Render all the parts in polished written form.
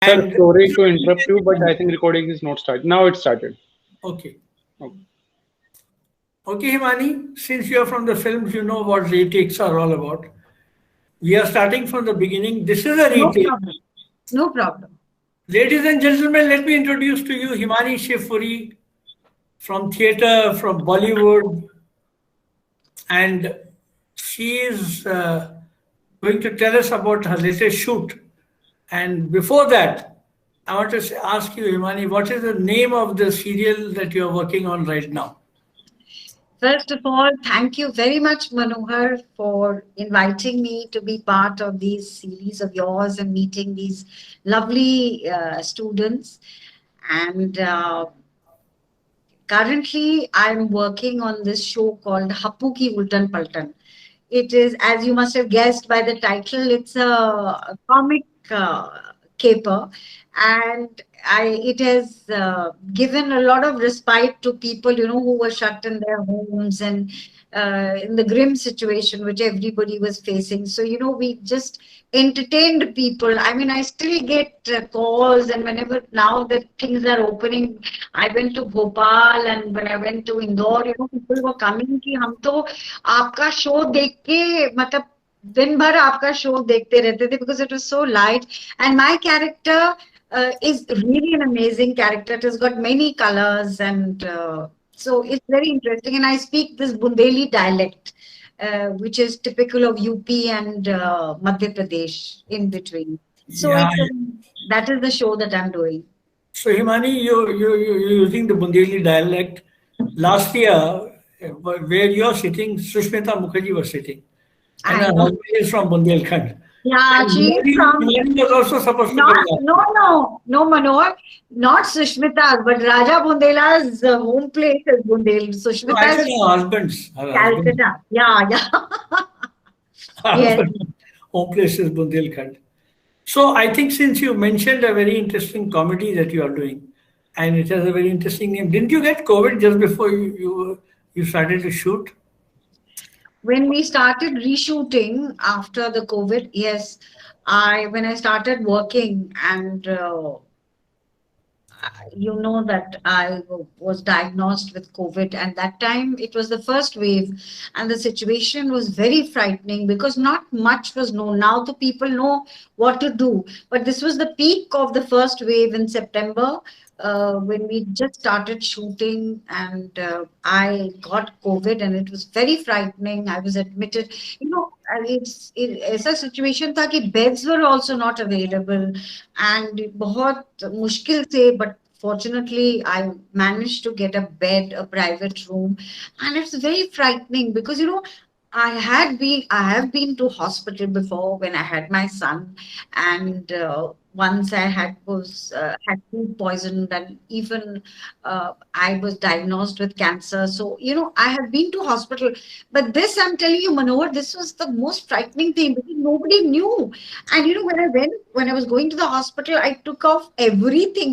Sir, And sorry to interrupt you, but I think recording is not started. Now it started. okay. Okay. Okay, Himani, since you are from the films, you know what retakes are all about. We are starting from the beginning. This is a No retake. problem. No problem. Ladies and gentlemen, let me introduce to you Himani Shivpuri from theatre, from Bollywood, and she is going to tell us about her latest shoot. And before that, I want to ask you, Himani, what is the name of the serial that you are working on right now? First of all, thank you very much, Manohar, for inviting me to be part of these series of yours and meeting these lovely students. And currently, I'm working on this show called Happu Ki Ultan Paltan. It is, as you must have guessed by the title, it's a comic caper, and it has given a lot of respite to people, who were shut in their homes and in the grim situation which everybody was facing. So, we just entertained people. I mean, I still get calls, and whenever now that things are opening, I went to Bhopal, and when I went to Indore, people were coming कि हम तो आपका show देख के मतलब दिन भर आपका शो देखते रहते थे because it was so light and my character is really an amazing character. It has got many colors and so it's very interesting and I speak this Bundeli dialect which is typical of UP and Madhya Pradesh in between. So Yeah. that is the show that I'm doing. So, Himani, you're using the Bundeli dialect. Last year, where you're sitting, Sushmita Mukherjee was sitting. And I her know. husband is from Bundelkhand. Yeah, And she is from Himani was also supposed to not come last year. no Manoj, not Sushmita, but Raja Bundela's home place is Bundel. No, I Sushmita's said her husband, Calcutta. Yeah, yeah. her Yes. husband, home place is Bundelkhand. So I think since you mentioned a very interesting comedy that you are doing, and it has a very interesting name, didn't you get COVID just before you started to shoot? When we started reshooting after the COVID, yes, when I started working and you know that was diagnosed with COVID, and that time it was the first wave, and the situation was very frightening because not much was known. Now the people know what to do, but this was the peak of the first wave in September. When we just started shooting, and I got COVID, and it was very frightening. I was admitted. ऐसा situation था कि beds were also not available, and बहुत मुश्किल से, but fortunately I managed to get a bed, a private room, and it's very frightening because I have been to hospital before when I had my son, and once I had food poisoned, and even I was diagnosed with cancer. So I have been to hospital, but this I'm telling you, Manohar, this was the most frightening thing because nobody knew. And when I was going to the hospital, I took off everything,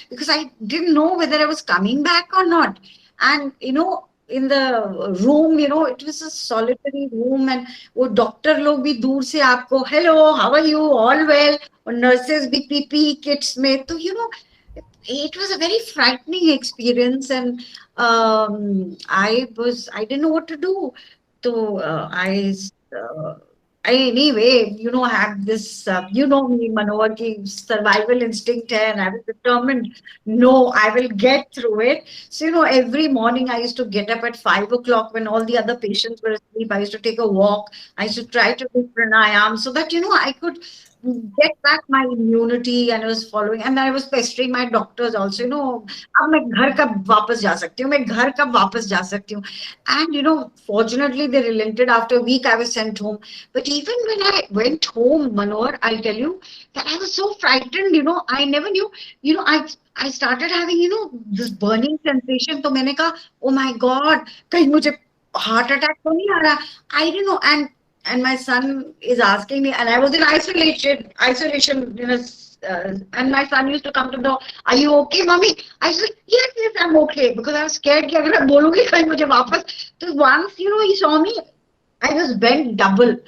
because I didn't know whether I was coming back or not. And in the room, it was a solitary room, and वो doctor लोग भी दूर से आपको hello, how are you, all well, और nurses भी PPE kits में, तो it was a very frightening experience, and I didn't know what to do. So uh, anyway, have this, me, Manohar, ki survival instinct hai, and I was determined, no, I will get through it. So, every morning I used to get up at 5 o'clock when all the other patients were asleep. I used to take a walk. I used to try to do pranayam so that, I could get back my immunity, and I was following, and I was pestering my doctors also, अब मैं घर कब वापस जा सकती हूँ, मैं घर कब वापस जा सकती हूँ. And fortunately they relented. After a week I was sent home. But even when I went home, Manohar, I'll tell you that I was so frightened. I never knew. I started having this burning sensation. तो मैंने कहा, oh my God, कहीं मुझे heart attack तो नहीं आ रहा. I didn't know. And my son is asking me, and I was in isolation, and my son used to come to the door, are you okay, mommy? I said, yes, yes, I'm okay, because I was scared कि अगर मैं बोलूंगी कहीं मुझे वापस. So once, he saw me, I was bent double.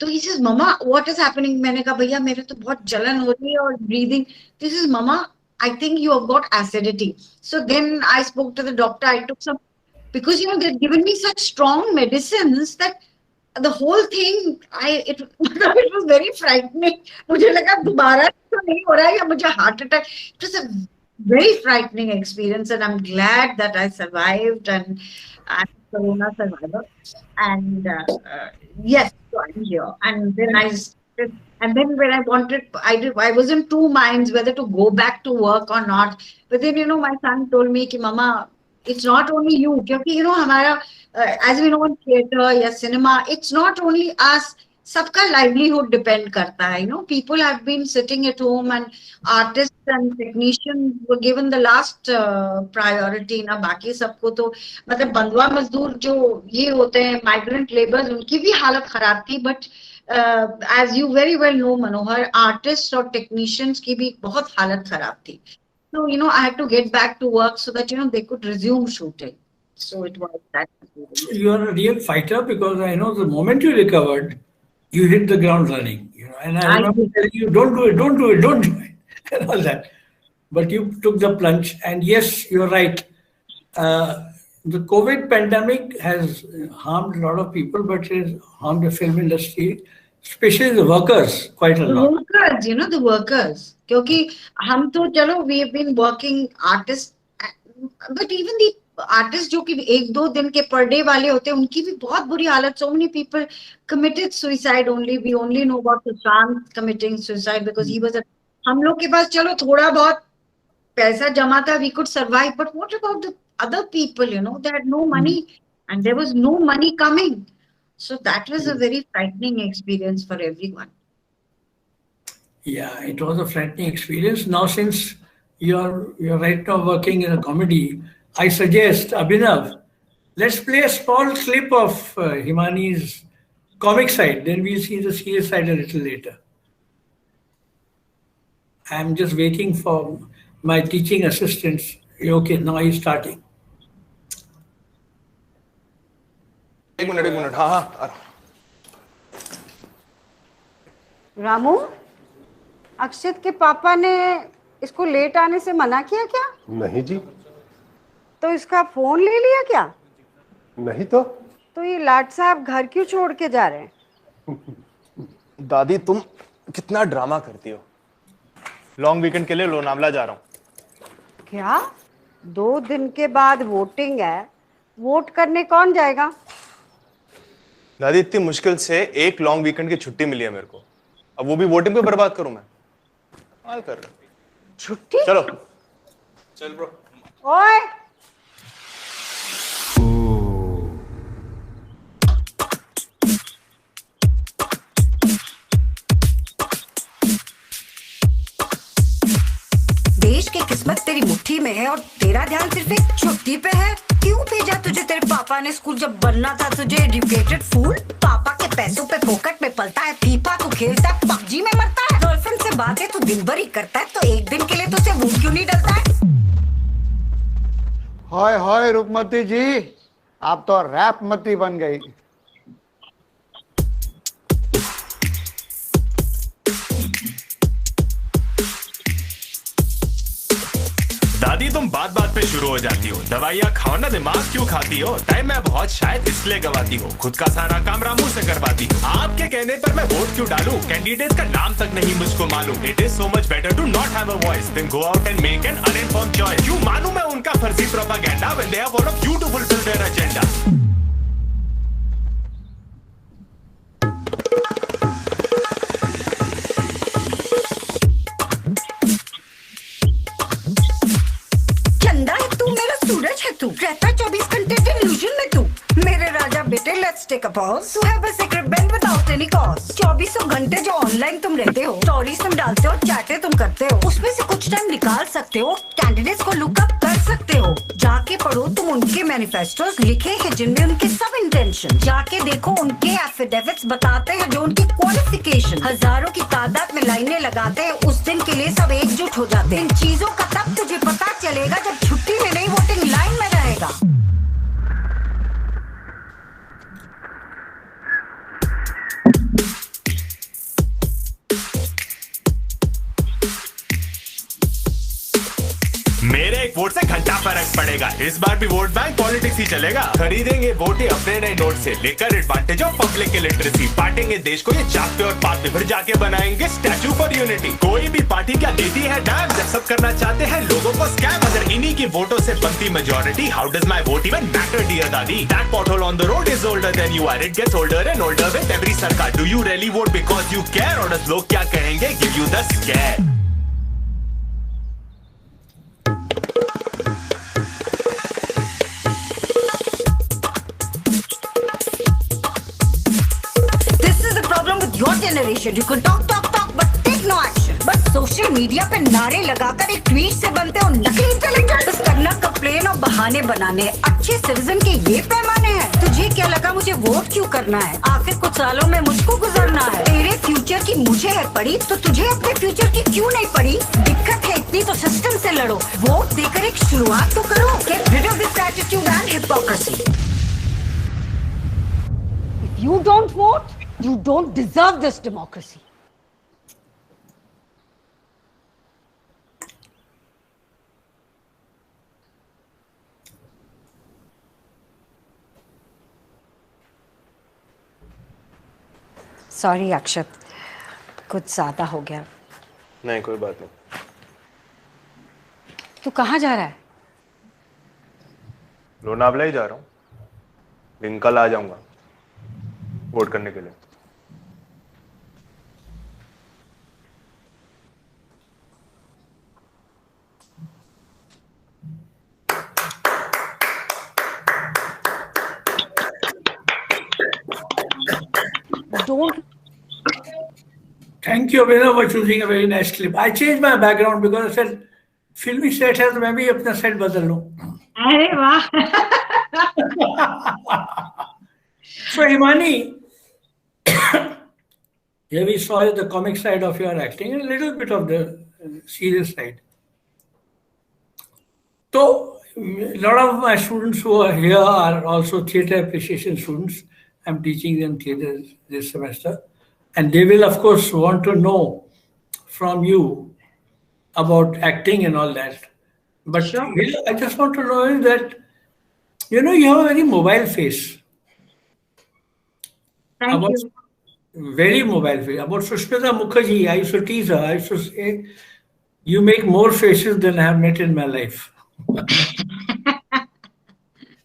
तो he says, "Mama, what is happening?" मैंने कहा भैया मेरे तो बहुत जलन हो रही है और breathing. This is Mama, I think you have got acidity. So then I spoke to the doctor. I took some, because they'd given me such strong medicines that the whole thing, it was very frightening. मुझे लगा दोबारा तो नहीं हो रहा है या मुझे heart attack. It was a very frightening experience, and I'm glad that I survived, and I'm a corona survivor. And yes, so I'm here. And then and then when I wanted, I was in two minds whether to go back to work or not. But then my son told me कि Mama, it's not only you, क्योंकि हमारा as we know in theater या cinema, it's not only us. सबका livelihood depend करता है. People have been sitting at home, and artists and technicians were given the last priority. ना बाकी सबको तो मतलब बंधुआ मजदूर जो ये होते हैं migrant laborers, उनकी भी हालत खराब थी. But as you very well know, Manohar, artists और technicians की भी बहुत हालत खराब थी. So I had to get back to work so that they could resume shooting. So it was that. You are a real fighter, because I know the moment you recovered, you hit the ground running. And I remember telling you, don't do it, and all that. But you took the plunge, and yes, you're right. The COVID pandemic has harmed a lot of people, but it has harmed the film industry, especially the workers, quite a lot. The workers. क्योंकि हम तो चलो we have been working artists, but even the artists जो कि 1-2 दिन के per day वाले होते हैं, उनकी भी बहुत बुरी हालत. So many people committed suicide. We only know about Sushant committing suicide because he was हम लोग के पास चलो थोड़ा बहुत पैसा जमा था, we could survive. But what about the other people? They had no money, and there was no money coming. So that was a very frightening experience for everyone. Yeah, it was a frightening experience. Now, since you're right now working in a comedy, I suggest, Abhinav, let's play a small clip of Himani's comic side. Then we'll see the serious side a little later. I'm just waiting for my teaching assistants. Okay, now he's starting. एक minute हाँ. रामू, अक्षित के पापा ने इसको late आने से मना किया क्या? नहीं जी. तो इसका फोन ले लिया क्या? नहीं तो ये लाट साहब घर क्यों छोड़ के जा रहे हैं? दादी तुम कितना ड्रामा करती हो. लॉन्ग वीकेंड के लिए लोनावला जा रहा हूँ. क्या? 2 दिन के बाद वोटिंग है, वोट करने कौन जाएगा? दादी इतनी मुश्किल से एक लॉन्ग वीकेंड की छुट्टी मिली है मेरे को. अब वो भी वोटिंग पे बर्बाद करूं मैं? हाल कर रहा. छुट्टी? चलो चल ब्रो. ओए देश की किस्मत तेरी मुट्ठी में है और तेरा ध्यान सिर्फ एक छुट्टी पे है. क्यों भेजा तुझे तेरे पापा ने स्कूल जब बनना था तुझे एजुकेटेड फूल. पापा के पैसों पे फोकट में पलता है, फीफा तू खेलता है, पबजी में मरता है. गर्लफ्रेंड से बातें तू दिन भर ही करता है, तो एक दिन के लिए तुझे मूड क्यों नहीं डलता है? हाय हाय रुकमती जी, आप तो रैप मती बन गई. दादी तुम बात बात पे शुरू हो जाती हो. दवाइयाँ खाओ ना, दिमाग क्यों खाती हो? टाइम मैं बहुत शायद इसलिए गवाती हो. खुद का सारा काम रामू से करवाती हो. आपके कहने पर मैं वोट क्यों डालूं? कैंडिडेट का नाम तक नहीं मुझको मालूम. It is so much better to not have a voice than go out and make an uninformed choice. क्यों मानूं मैं उनका फर्जी propaganda when they have all of you to fulfil their agenda. सूरज है तू, रहता 24 घंटे डिल्यूजन में तू. मेरे राजा बेटे let's take a pause. To have a secret bend without any cause. 24 घंटे जो ऑनलाइन तुम रहते हो, स्टोरीज तुम डालते हो, चैटें तुम करते हो, उसमें से कुछ टाइम निकाल सकते हो, कैंडिडेट्स को लुक अप कर सकते हो. जाके पढ़ो तुम उनके मैनिफेस्टोस, लिखे हैं जिनमें उनके सब इंटेंशन. जाके देखो उनके एफिडेविट्स, बताते हैं जो उनकी क्वालिफिकेशन. हजारों की तादाद में लाइनें लगाते हैं, उस दिन के लिए सब एकजुट हो जाते हैं. इन चीजों का तब तुझे पता चलेगा जब छुट्टी में नहीं वोटिंग लाइन में रहेगा. मेरे एक वोट से घंटा फर्क पड़ेगा। इस बार भी वोट बैंक पॉलिटिक्स ही चलेगा। खरीदेंगे वोट अपने नए नोट से, लेकर एडवांटेज ऑफ पब्लिक इलिटरेसी। बांटेंगे देश को ये चाक पे और पात पे, फिर जाके बनाएंगे स्टैचू फॉर यूनिटी। कोई भी पार्टी क्या देती है डैम, जब सब करना चाहते हैं लोगों को स्कैम। अगर इन्हीं की वोटों से बनती majority, how does my vote even matter dear दादी? That pothole on the road is older than you are. It gets older and older with every sarkar. Do you really vote because you care, or does log kya kahenge give you the scare? This is the problem with your generation. You can talk, but take no action. बस social media पे नारे लगाकर एक tweet से बनते हो नकली intellectual. बस करना कंप्लेन और बहाने बनाने, अच्छे सिटीजन के ये पैमाने हैं। तुझे क्या लगा मुझे वोट क्यों करना है? आखिर कुछ सालों में मुझको गुजरना है। तेरे फ्यूचर की मुझे है पड़ी, तो तुझे अपने फ्यूचर की क्यों नहीं पड़ी? दिक्कत है इतनी तो सिस्टम से लड़ो, वोट देकर एक शुरुआत तो करो। Get rid of this attitude and hypocrisy. If you don't vote, you don't deserve this democracy. Sorry Akshat, कुछ ज्यादा हो गया। नहीं कोई बात नहीं। तू कहाँ जा रहा है? लोनावला ही जा रहा हूँ, लेकिन कल आ जाऊंगा वोट करने के लिए। Don't. Thank you, Abhinav, for choosing a very nice clip. I changed my background because I said, फिल्मी सेट है तो मैं भी अपना सेट बदल लूं। अरे वाह। So Himani, here we saw the comic side of your acting and a little bit of the serious side. So a lot of my students who are here are also theatre appreciation students. I'm teaching them theatre this semester, and they will of course want to know from you about acting and all that. But Sure. I just want to know is that, you know, you have a very mobile face. Thank you. Very mobile face. About Sushmita Mukherjee, I used to tease her. I used to say, you make more faces than I have met in my life.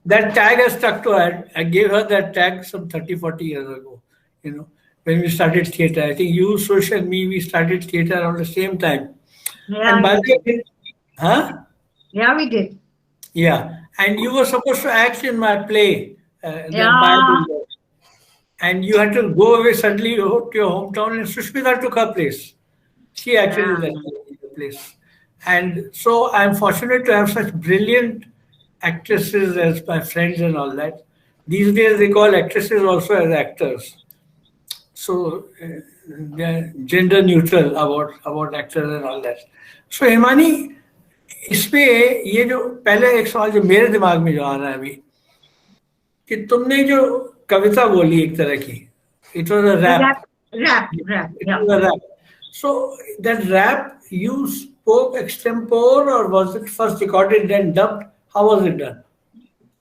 That tag has stuck to her. I gave her that tag some 30, 40 years ago, you know, when we started theatre. I think you, Sush, and me, we started theatre around the same time. Yeah, And by the way, huh? yeah, we did. Yeah. And you were supposed to act in my play. The Yeah. Bible. And you had to go away suddenly to your hometown, and Sushmita took her place. She actually left the place. And so I'm fortunate to have such brilliant actresses as my friends and all that. These days they call actresses also as actors. So they're gender neutral about actors and all that. So Himani, इसपे ये जो पहले एक सवाल जो मेरे दिमाग में जो आ रहा है अभी, कि तुमने जो कविता बोली एक तरह की, it was a rap. Rap, It yeah. was a rap. So that rap, you spoke extempore, or was it first recorded then dubbed? How was it done?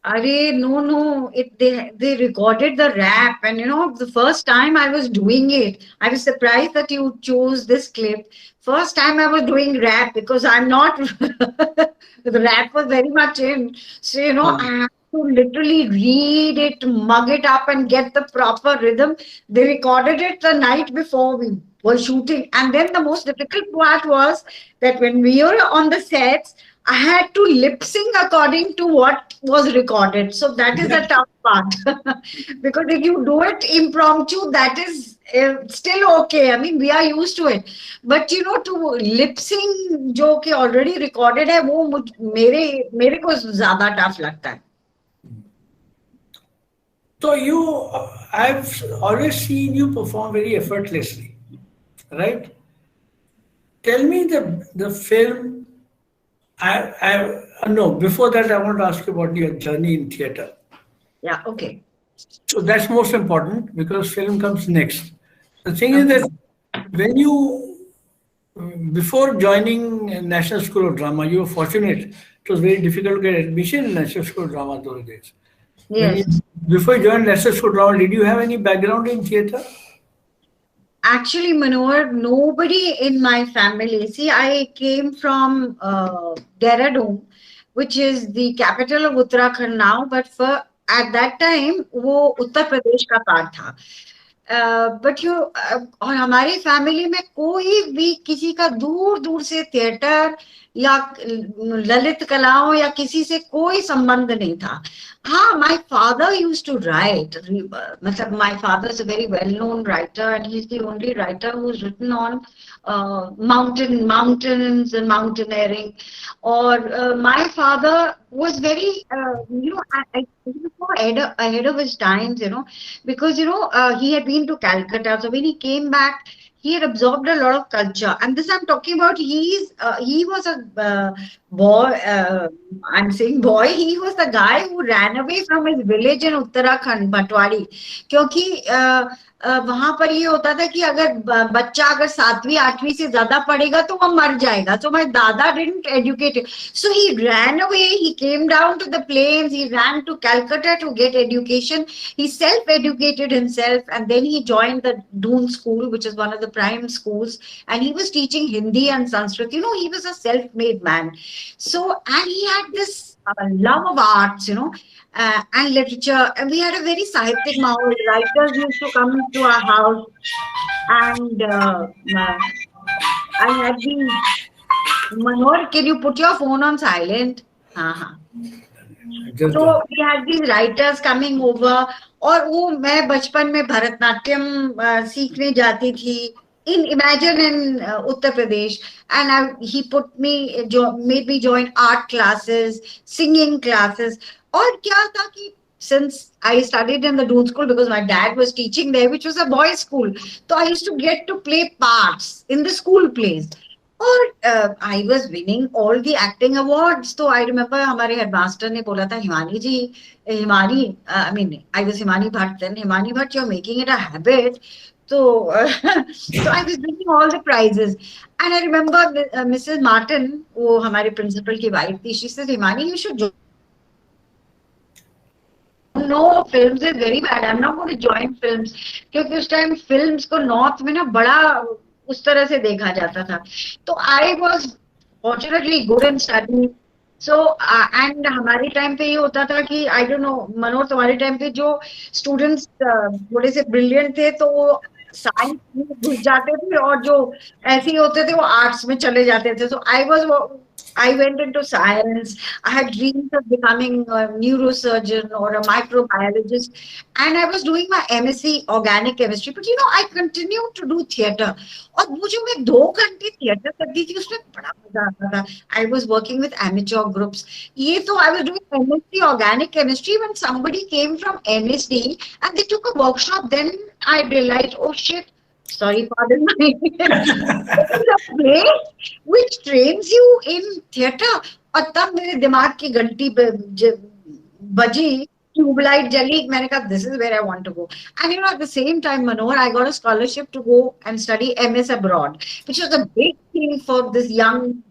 No. They recorded the rap, and you know, the first time I was doing it, I was surprised that you chose this clip. First time I was doing rap because I'm not. The rap was very much in, so you know, I had to literally read it, mug it up, and get the proper rhythm. They recorded it the night before we were shooting, and then the most difficult part was that when we were on the sets, I had to lip sync according to what was recorded. So that is the tough part. Because if you do it impromptu, that is still okay. I mean, we are used to it. But you know, to lip sync जो कि already recorded है, वो मेरे को ज़्यादा tough लगता है. So I've always seen you perform very effortlessly, right? Tell me the film. No, before that, I want to ask you about your journey in theatre. Yeah, okay. So that's most important because film comes next. The thing is that when you before joining National School of Drama, you were fortunate. It was very difficult to get admission in National School of Drama those days. Yes. Before you joined National School of Drama, did you have any background in theatre? Actually, Manohar, nobody in my family. See, I came from Dehradun, which is the capital of Uttarakhand now, but for at that time, वो उत्तर प्रदेश का part था. But और हमारी family में कोई भी किसी का दूर दूर से थिएटर या ललित कलाओं या किसी से कोई संबंध नहीं था. हाँ, my father used to write. मतलब my father is a very well-known writer, and he's the only writer who's written on mountains and mountaineering. Or my father was very, ahead of his times, because he had been to Calcutta. So when he came back, he had absorbed a lot of culture. And this I'm talking about, he was a boy, I'm saying boy, he was the guy who ran away from his village in Uttarakhand, Bhatwadi. क्योंकि वहां पर ये होता था कि अगर बच्चा अगर 7वीं 8वीं से ज्यादा पढ़ेगा तो वो मर जाएगा. So my dada didn't educate him. So he ran away, he came down to the plains, he ran to Calcutta to get education. He self-educated himself, and then he joined the Doon School, which is one of the prime schools, and he was teaching Hindi and Sanskrit. He was a self-made man. So, and he had this love of arts, and literature. And we had a very sahityik mahal. Writers used to come to our house, and I had been. Manohar, can you put your phone on silent? So we had these writers coming over, और वो मैं बचपन में भरतनाट्यम सीखने जाती थी. Imagine in Uttar Pradesh, and he made me join art classes, singing classes. और क्या था कि since I studied in the Doon School, because my dad was teaching there, which was a boys' school, so I used to get to play parts in the school plays. और I was winning all the acting awards. So I remember हमारे headmaster ने बोला था, Himani ji, I was Himani Bhatt then. Himani Bhatt, you're making it a habit. So I was winning all the prizes. And I remember Mrs. Martin, वो हमारे principal की wife थी, she said, Himani, you should join. No, films is very bad. I'm not going to join films. क्योंकि उस time films को north में ना बड़ा उस तरह से देखा जाता था. तो I was fortunately good in study. So and हमारे टाइम पे ये होता था कि I don't know, मनोहर, तुम्हारे टाइम पे जो students थोड़े से brilliant थे तो वो साइंस में घुस जाते थे, और जो ऐसे ही होते थे वो आर्ट्स में चले जाते थे. So I went into science. I had dreams of becoming a neurosurgeon or a microbiologist, and I was doing my MSc organic chemistry. But I continued to do theatre. और वो जो मैं 2 घंटे theatre करती थी उसमें बड़ा मजा आता था. I was working with amateur groups. I was doing MSc organic chemistry when somebody came from MSD and they took a workshop. Then I realized, oh shit. Sorry, pardon me. The place which trains you in theatre. और तब मेरे दिमाग की घंटी बजी, tubelight जली, मैंने कहा this is where I want to go. And at the same time, Manohar, I got a scholarship to go and study MS abroad, which was a big thing for this young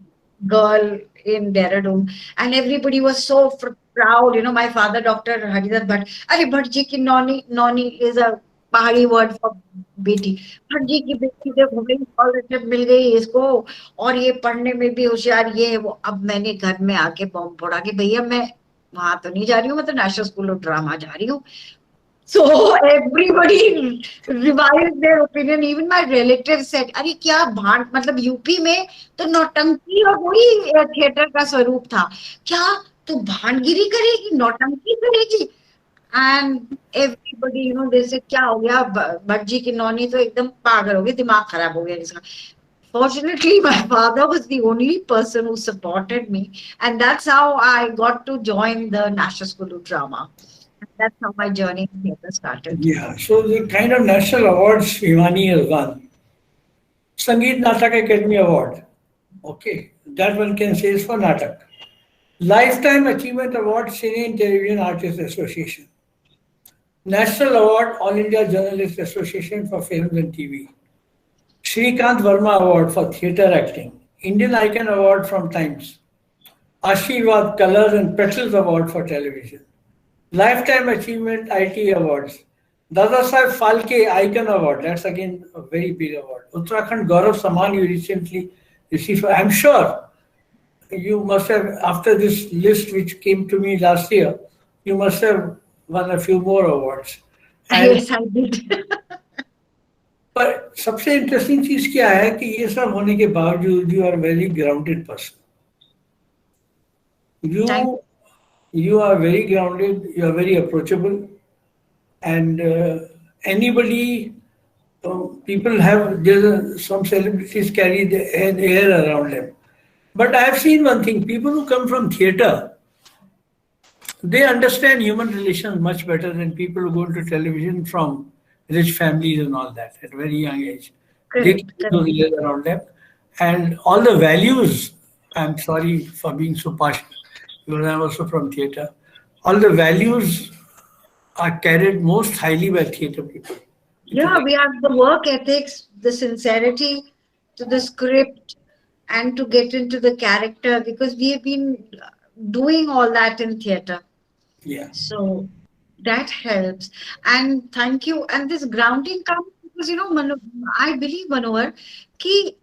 girl in Dehradun. And everybody was so proud. My father, Dr. Haridas Bhatt. Arey Bhatt ji ki noni is a पहाड़ी word for बेटी. भट्ट जी की बेटी से scholarship मिल गई इसको, और ये पढ़ने में भी होशियार, ये है वो. अब मैंने घर में आके बॉम्ब फोड़ा कि भैया मैं वहां तो नहीं जा रही हूँ, मैं तो नेशनल स्कूल ऑफ ड्रामा जा रही हूँ. So everybody revised their opinion. Even my relatives said, अरे क्या भान, मतलब यूपी में तो नौटंकी और वही थिएटर का स्वरूप था. क्या तू भानगिरी करेगी, नौटंकी करेगी? And everybody, they said, क्या हो गया, भट्ट जी की नौनी तो एकदम पागल हो गई, दिमाग खराब हो गया इसका. Fortunately, my father was the only person who supported me, and that's how I got to join the National School of Drama. And that's how my journey in theatre started. Yeah, so the kind of national awards Himani has won. Sangeet Natak Academy Award. Okay, that one can say is for Natak. Lifetime Achievement Award, Cine and Television Artists Association. National Award, All India Journalists Association for Films and TV. Shrikant Verma Award for Theatre Acting, Indian Icon Award from Times, Ashirwad Colors and Petals Award for Television, Lifetime Achievement IT Awards, Dadasaheb Phalke Icon Award, that's again a very big award, Uttarakhand Gaurav Samman you recently received. I'm sure you must have, after this list which came to me last year, you must have won a few more awards. And Yes, I did. पर सबसे interesting चीज क्या है कि ये सब होने के बावजूद you are very grounded person. You are very grounded, you are very approachable, and anybody, people have, some celebrities carry an air around them. But I have seen one thing, people who come from theatre, they understand human relations much better than people who go into television from rich families and all that at a very young age. They keep those layers around them. And all the values, I'm sorry for being so passionate, because I'm also from theatre, all the values are carried most highly by theatre people. Yeah, we have the work ethics, the sincerity to the script, and to get into the character, because we have been doing all that in theatre. Yeah. So that helps. And thank you. And this grounding comes because, you know, I believe, Manohar, ki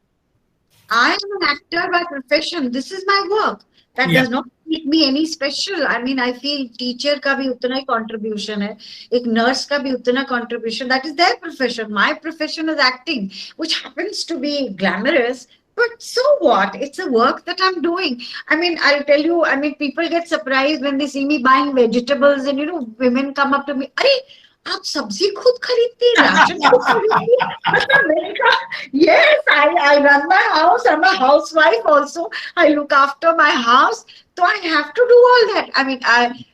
I am an actor by profession. This is my work. That does not make me any special. I mean, I feel teacher ka bhi utna hi contribution hai. Ek nurse ka bhi utna contribution. That is their profession. My profession is acting, which happens to be glamorous. But so what? It's a work that I'm doing. I mean, I'll tell you, I mean, people get surprised when they see me buying vegetables and, you know, women come up to me, "Arey, aap sabzi khud kharidti hai, ration khud kharidti hai." Yes, I run my house. I'm a housewife also. I look after my house. So I have to do all that. I mean,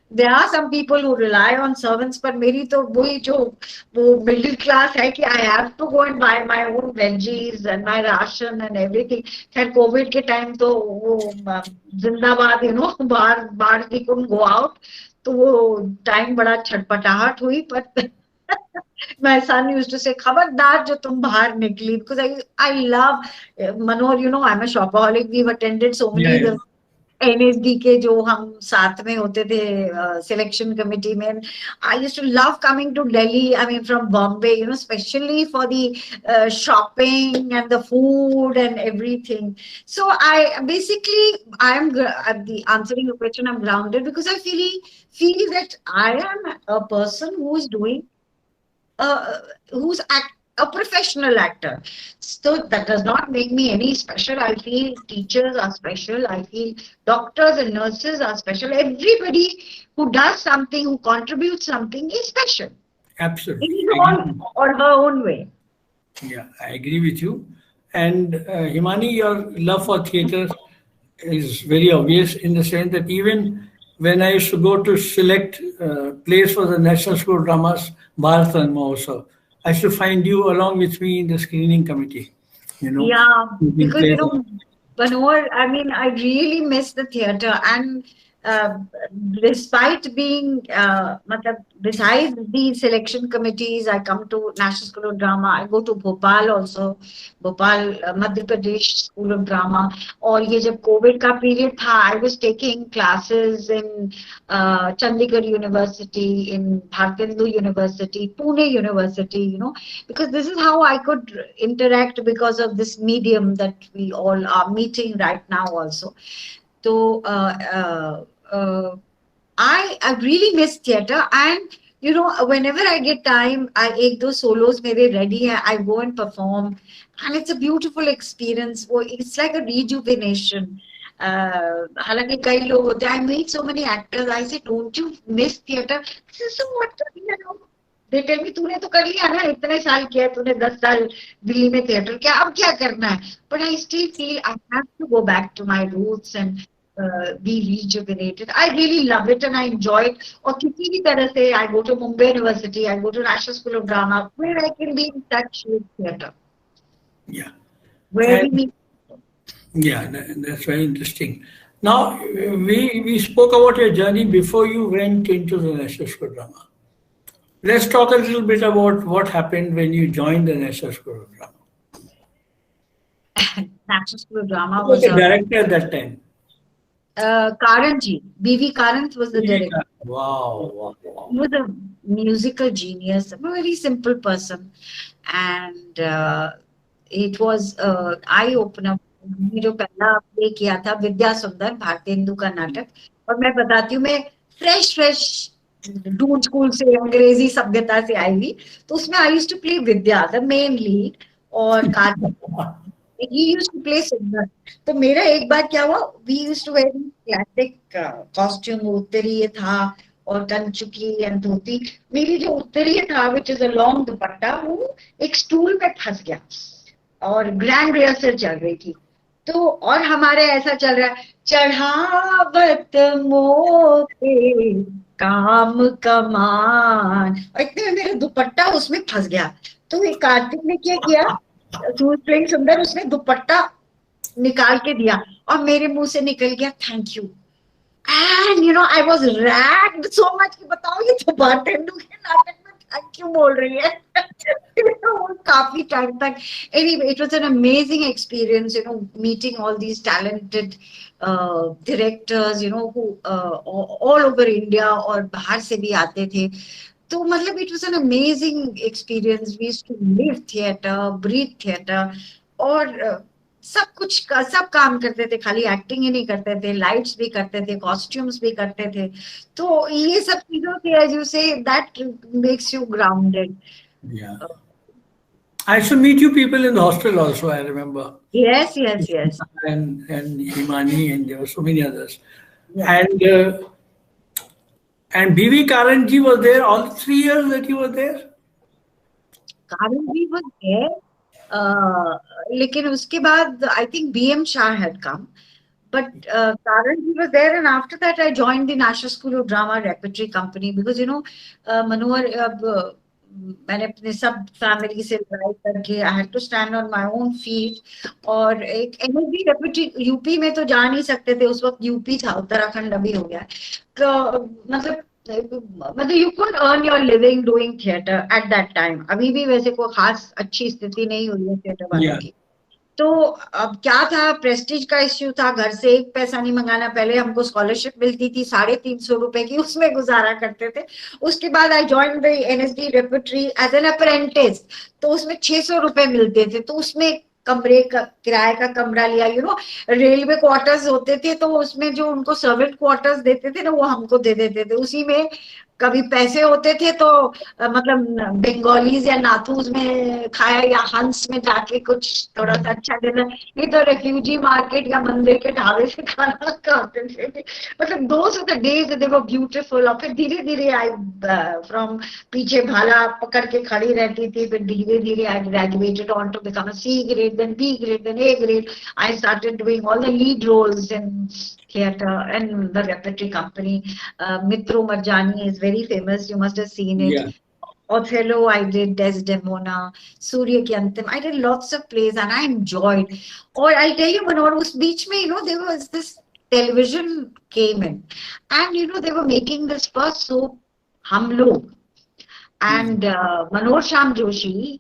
there are some people who rely on servants, but meri to wohi jo wo middle class hai ki I have to go and buy my own veggies and my ration and everything. Khair COVID ke time to wo zindabad, you know, bahar we couldn't go out. तो वो time बड़ा छटपटाहट हुई, but my son used to say, खबरदार जो तुम बाहर निकली, because I love Manohar, you know, I'm a shopaholic. We've attended so many NSD के जो हम साथ में होते थे selection committee में. I used to love coming to Delhi, I mean from Bombay, you know, especially for the shopping and the food and everything. So I'm answering your question, I'm grounded because I feel that I am a person who is doing, who's a professional actor. So that does not make me any special. I feel teachers are special. I feel doctors and nurses are special. Everybody who does something, who contributes something is special. Absolutely. In his own or her own way. Yeah, I agree with you. And Himani, your love for theatre is very obvious in the sense that even when I used to go to select plays for the National School of Dramas, Bharat and Mahotsav, I should find you along with me in the screening committee. You know, yeah, because you know, Manohar, I mean, I really miss the theatre, and despite being, besides the selection committees, I come to National School of Drama. I go to Bhopal also, Bhopal, Madhya Pradesh School of Drama. और ये जब COVID का period था, I was taking classes in Chandigarh University, in Bharatiya University, Pune University, you know, because this is how I could interact because of this medium that we all are meeting right now also. So I really miss theatre, and you know, whenever I get time, I ek do solos mere ready hai, I go and perform, and it's a beautiful experience. It's like a rejuvenation. हालांकि कई लोग होते हैं, I meet so many actors, I say, don't you miss theatre? So what, you know, they tell me, तूने तो कर लिया ना, इतने साल किया, तूने 10 साल दिल्ली में theatre किया, अब क्या करना है? But I still feel I have to go back to my roots and be rejuvenated. I really love it and I enjoy it. और किसी भी तरह से, I go to Mumbai University, I go to National School of Drama, where I can be in touch with theatre. Yeah. Where we meet. Yeah, that's very interesting. Now, we spoke about your journey before you went into the National School of Drama. Let's talk a little bit about what happened when you joined the National School of Drama. National School of Drama Who was was the director at that time? Karanji. B.V. Karanth was the director. Wow. He was a musical genius, a very simple person, and it was eye opener. मैंने जो पहला play किया था विद्या सुंदर भारतेंदु का नाटक, और मैं बताती हूँ मैं फ्रेश डून स्कूल से अंग्रेजी सभ्यता से आई हुई, तो उसमें I used to play Vidya the main lead, और he used to play singer. तो मेरा एक बार क्या हुआ, we used to wear classic costume, उत्तरीय था और कंचुकी एंड धोती. मेरी जो उत्तरीय था which is a long दुपट्टा, वो एक स्टूल में फंस गया और ग्रैंड रिहर्सल चल रही थी. तो और हमारे ऐसा चल रहा है, चढ़ावत मोके काम कमान, और इतने में मेरा दुपट्टा उसमें फंस गया. तो ये कार्तिक ने क्या किया, प्लेइंग सुंदर, उसने दुपट्टा निकाल के दिया और मेरे मुंह से निकल गया thank you. And you no I was ragged so much कि बताओ ये तो भारतेंदु के नाटक में थैंक यू बोल रही है. काफी टाइम तक. Anyway, it was an amazing experience, you know, meeting all these talented directors, you know, who all over India और बाहर से भी आते थे. तो मतलब it was an amazing experience. We used to live theatre, breathe theatre, और सब कुछ का सब काम करते थे, खाली एक्टिंग ही नहीं करते थे, लाइट्स भी करते थे, कॉस्ट्यूम्स भी करते थे. तो ये सब चीजों के as you say that makes you grounded. Yeah. I used to meet you people in the hostel also, I remember. Yes. And Himani, and there were so many others. Yeah. And B.V. Karanji was there all 3 years that you were there? Karanji was there. लेकिन उसके बाद I think B.M. Shah had come. But Karanji was there, and after that I joined the National School of Drama Repertory Company because, you know, Manohar, मैंने अपने सब family से लड़ाई करके I had to stand on my own feet. और एक NSD रेpertory UP में तो जा नहीं सकते थे, उस वक्त यूपी था, उत्तराखंड अभी हो गया. तो मतलब you could earn your living doing theatre at that time. अभी भी वैसे कोई खास अच्छी स्थिति नहीं हुई है थिएटर वालों की. तो अब क्या था, प्रेस्टीज का इश्यू था, घर से एक पैसा नहीं मंगाना. पहले हमको स्कॉलरशिप मिलती थी 350 रुपए की, उसमें गुजारा करते थे. उसके बाद I join the NSD repertory as an apprentice, तो उसमें 600 रुपए मिलते थे. तो उसमें कमरे का किराए का कमरा लिया, यू नो, रेलवे क्वार्टर्स होते थे, तो उसमें जो उनको सर्वेंट क्वार्टर्स देते थे ना, वो हमको दे देते थे. उसी में कभी पैसे होते थे तो मतलब बंगालीज या नाथूज में खाया, या हंस में जाके कुछ थोड़ा सा अच्छा डिनर, नहीं तो रेफ्यूजी मार्केट या मंदिर के ढाबे से खाना खाते थे. मतलब दोस्त the days they were beautiful. और फिर धीरे धीरे आई फ्रॉम पीछे भाला पकड़ के खड़ी रहती थी, फिर धीरे धीरे I graduated on to become a C grade, then B grade, then A grade. I started doing all the lead roles in theatre and the repertory company. Mitro Marjani is very famous. You must have seen it. Yeah. Othello, I did Desdemona, Surya Ki Antim. I did lots of plays and I enjoyed. Or I'll tell you, Manohar, us beach mein, you know, there was this television came in, and you know they were making this first soap, Hum Log, and Manohar Shyam Joshi.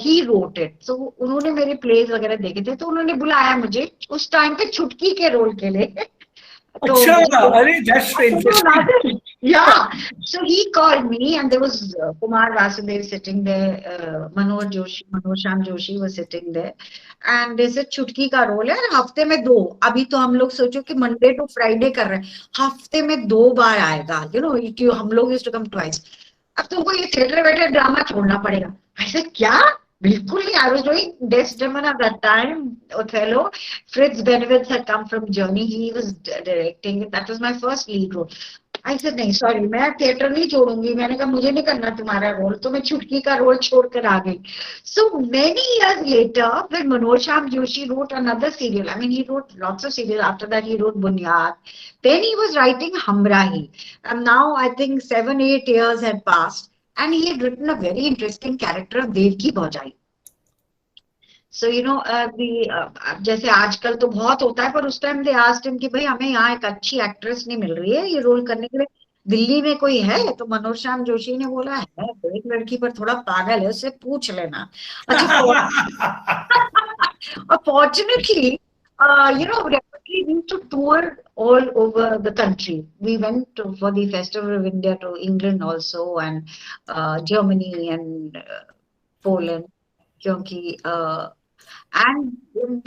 He wrote it. So उन्होंने मेरे plays वगैरह देखे थे, तो उन्होंने बुलाया मुझे उस टाइम पे छुटकी के रोल के लिए. अच्छा, अरे that's interesting. Yeah. So he called me, and there was Kumar Vasudev sitting there, Manohar Shyam Joshi was sitting there, and they said छुटकी का रोल है, हफ्ते में 2. अभी तो हम लोग सोचो कि मंडे टू फ्राइडे कर रहे हैं, हफ्ते में 2 बार आएगा. You know, हम लोग used to come twice. अब तुमको ये थिएटर वेटर ड्रामा छोड़ना पड़ेगा. I said, क्या? बिल्कुल नहीं. I was doing Desdemona at that time, Othello. Fritz Benowitz had come from Journey. He was directing it. That was my first lead role. I said, नहीं, sorry, मैं theatre नहीं छोड़ूंगी. मैंने कहा मुझे नहीं करना तुम्हारा रोल. तो मैं छुटकी का रोल छोड़कर आ गई. So many years later, when Manohar Shyam Joshi wrote another serial, I mean, he wrote lots of serials. After that, he wrote Bunyad. Then he was writing Hamrahi. And now I think 7-8 years had passed. And he had written a very interesting character of Devki Bhaujai. So, you know, जैसे आजकल तो बहुत होता है, पर उस time they asked him कि भाई हमें यहाँ एक अच्छी एक्ट्रेस नहीं मिल रही है ये रोल करने के लिए, दिल्ली में कोई है? तो मनोहर श्याम जोशी ने बोला है, एक लड़की पर थोड़ा पागल है, उससे पूछ लेना. Fortunately, we used to tour all over the country. We went for the Festival of India to England also, and Germany and Poland. And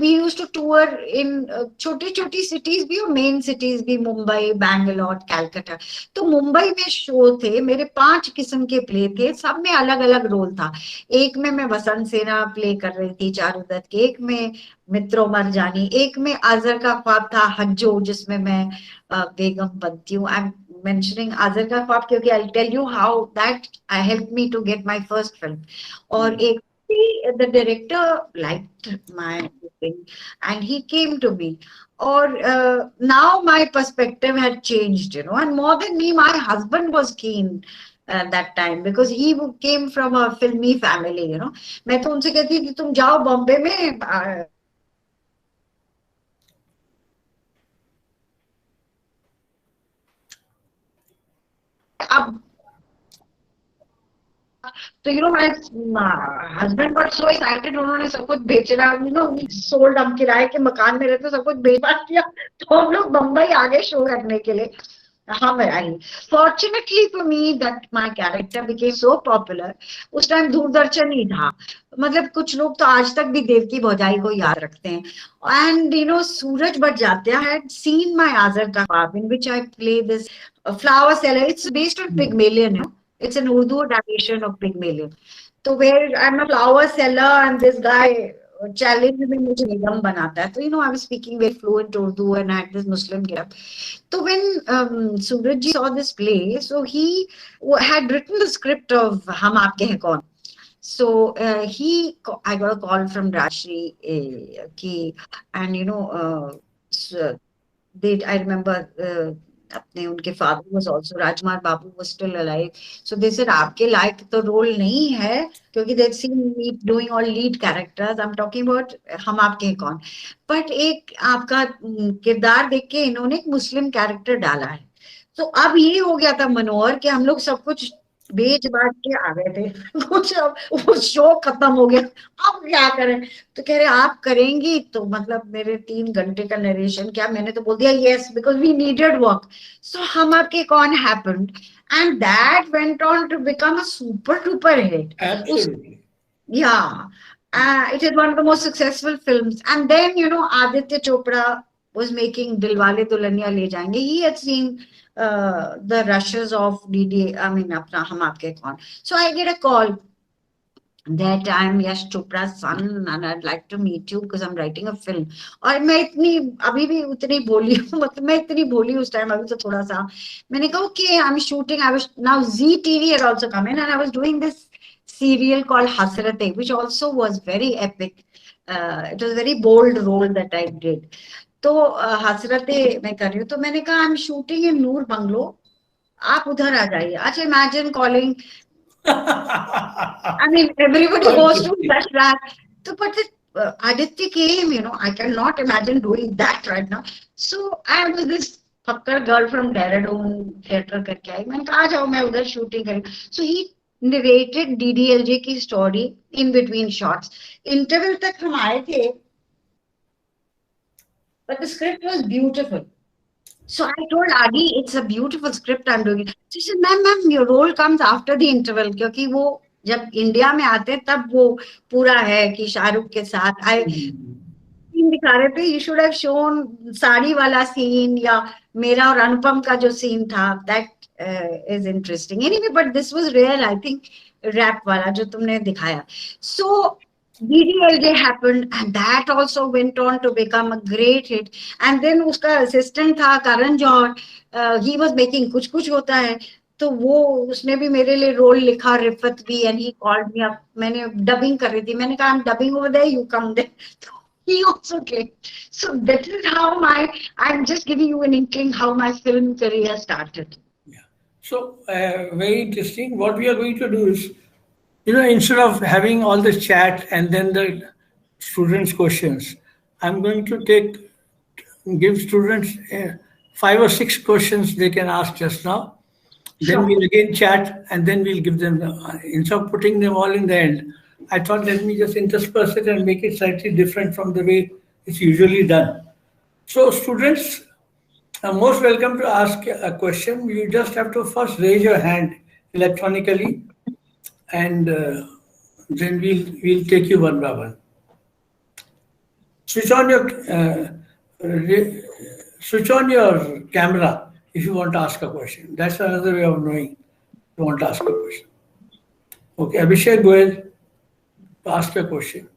we used to tour in छोटी-छोटी cities भी और main cities भी, मुंबई, बैंगलोर, कलकत्ता. तो मुंबई में show थे, मेरे 5 किस्म के प्ले थे, सब में अलग अलग रोल था. एक में मैं वसंत सेना प्ले कर रही थी चारुदत्त के, एक में मित्रों मरजानी, एक में आजर का ख्वाब था हज्जो, जिसमें मैं बेगम बनती हूँ. आई एम mentioning आजर का ख्वाब क्योंकि I'll tell you how that helped me to get my first film. और एक the director liked my thing and he came to me, or now my perspective had changed, and more than me, my husband was keen that time because he came from a filmy family, मैं तो उनसे कहती कि तुम जाओ बॉम्बे में अब तो my husband got so excited, उन्होंने सब कुछ बेचना, sold, हम किराए के मकान में रहते, सब कुछ बेच दिया, तो हम लोग बम्बई आ गए शो करने के लिए. Fortunately for me that my character became so popular. उस टाइम दूरदर्शन ही था, मतलब कुछ लोग तो आज तक भी देवकी भौजाई को याद रखते हैं. And सूरज बट जात्या had seen my Azar Ka ख्वाब, in which I play this flower seller. It's based on Pygmalion. It's an Urdu adaptation of Pygmalion. So where I'm a flower seller and this guy challenge में मुझे बेगम बनाता है. तो I was speaking very fluent Urdu and I had this Muslim getup. So when Suraj ji saw this play, so he had written the script of Hum Aapke Hain Kaun. So I got a call from Rajshri and I remember उनके father was also Rajkumar Babu was still alive. So they said आपके लायक तो role नहीं है क्योंकि they'd seen me doing all lead characters. I'm talking about हम आपके हैं कौन. But एक आपका किरदार देख के इन्होंने एक मुस्लिम कैरेक्टर डाला है. तो अब ये हो गया था मनोहर कि हम लोग सब कुछ बेच बांट के आ गए थे. कुछ अब वो शो खत्म हो गया, अब क्या करें. तो कह रहे आप करेंगी, तो मतलब मेरे 3 घंटे का नरेशन क्या, मैंने तो बोल दिया yes because we needed work. So हम आपके कौन happened and that went on to become a super duper hit. Absolutely. Yeah, it is one of the most successful films. And then Aditya Chopra was making Dilwale Dulhania Le Jayenge. He had seen the rushes of apna Hum Aapke Kaun. So I get a call that I'm Yash Chopra's son and I'd like to meet you because I'm writing a film. और मैं अभी भी उतनी भोली हूँ, मतलब मैं इतनी भोली उस टाइम, अभी तो थोड़ा सा. मैंने कहा okay, I'm shooting. I was now Zee TV had also come in and I was doing this serial called Hasrate, which also was very epic. It was a very bold role that I did. तो हसरते मैं कर रही हूँ, तो मैंने कहा I am shooting in Noor bungalow, आप उधर आ जाइए. अच्छा, imagine calling, I mean everybody goes to that track. So but Aditya came, I cannot imagine doing that right now. So I was this fucker girl from Dehradun theater करके आई. मैंने कहा आ जाओ, मैं उधर शूटिंग करूँ. So he narrated DDLJ की story in between shots. Interval तक हम आए थे. But the script was beautiful. So I told Adi, it's a beautiful script I'm doing. She said, ma'am, your role comes after the interval. क्योंकि वो जब India में आते हैं तब वो पूरा है कि शाहरुख के साथ सीन दिखा रहे थे. You should have shown sari वाला सीन या मेरा और अनुपम का जो सीन था. That is interesting. Anyway, but this was real. I think rap वाला जो तुमने दिखाया. So DDLJ happened and that also went on to become a great hit. And then उसका assistant था Karan Johar. He was making कुछ कुछ होता है, तो वो उसने भी मेरे लिए रोल लिखा, रिफत भी, and he called me up. मैंने डबिंग कर रही थी, मैंने कहा I'm dubbing over there, you come there. He also came. So that is how I'm just giving you an inkling how my film career started. Yeah. So very interesting. What we are going to do is, instead of having all this chat and then the students' questions, I'm going to give students 5 or 6 questions they can ask just now. Then we'll again chat and then we'll give them, instead of putting them all in the end, I thought let me just intersperse it and make it slightly different from the way it's usually done. So students are most welcome to ask a question. You just have to first raise your hand electronically, and then we'll take you one by one. Switch on your camera if you want to ask a question. That's another way of knowing you want to ask a question. Okay, Abhishek, go ahead. Ask your question.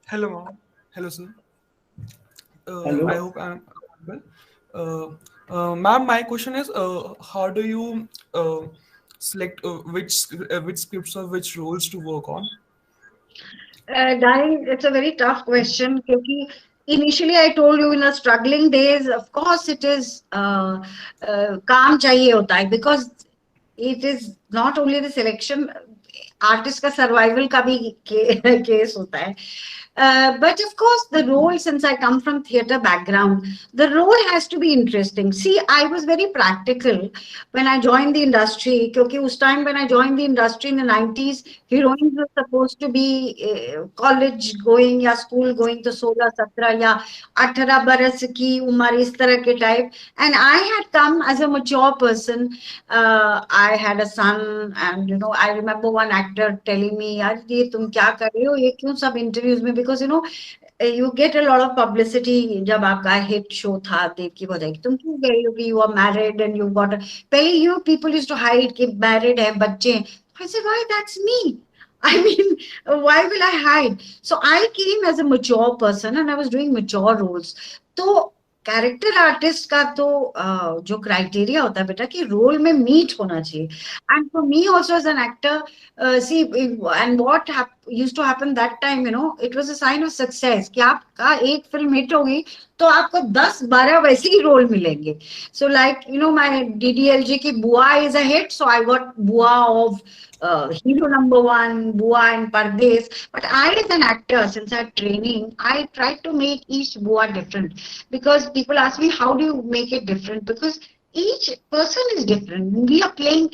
Hello, ma'am. Hello, sir. Hello. I hope I'm well. Ma'am, my question is, how do you select which scripts or which roles to work on? Darling, it's a very tough question. Because initially, I told you in the struggling days, of course, it is काम चाहिए होता है, because it is not only the selection, artist का survival का भी case होता है. But of course, the role, since I come from theatre background, the role has to be interesting. See, I was very practical when I joined the industry. Because us time when I joined the industry in the 90s, heroines were supposed to be college going या school going to 16-17 या 18 बरस की उम्र इस तरह के type. And I had come as a mature person. I had a son, and you know, I remember one actor telling me, "यार ये तुम क्या कर रहे हो? ये क्यों सब interviews में?" Because you know, you get a lot of publicity. जब आपका hit show था, देव की बजाय तुम क्यों गए हो कि you are married and you got पहले you know, people used to hide कि married है बच्चे. I said, why? That's me. I mean, why will I hide? So I came as a mature person and I was doing mature roles. तो character artist का तो जो criteria होता है बेटा कि रोल में मीट होना चाहिए. And for me also as an actor, see and what used to happen that time, you know, it was a sign of success कि आपका एक फिल्म हिट होगी तो आपको 10-12 वैसे ही रोल मिलेंगे. So like you know, my DDLJ की बुआ is a hit, so I got बुआ of hero number 1, Bua and Pardes. But I, as an actor, since I had training, I tried to make each Bua different. Because people ask me, how do you make it different? Because each person is different. We are playing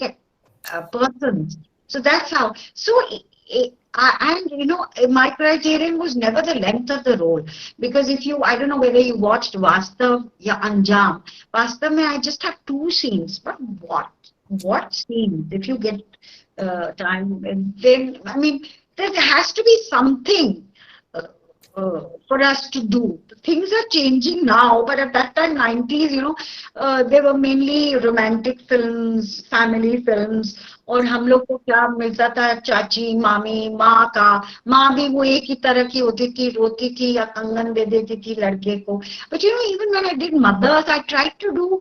persons. So that's how. So, and you know, my criterion was never the length of the role. Because if you, I don't know whether you watched Vastav or Anjam. Vastav, I just have 2 scenes. But what scenes? If you get time, and then I mean, there has to be something for us to do. Things are changing now, but at that time, 90s, you know, they were mainly romantic films, family films. और हम लोग को क्या मिलता था, चाची, मामी, माँ का, माँ भी वो एक ही तरह की होती थी, रोती थी या कंगन दे देती थी लड़के को. But you know, even when I did mothers, I tried to do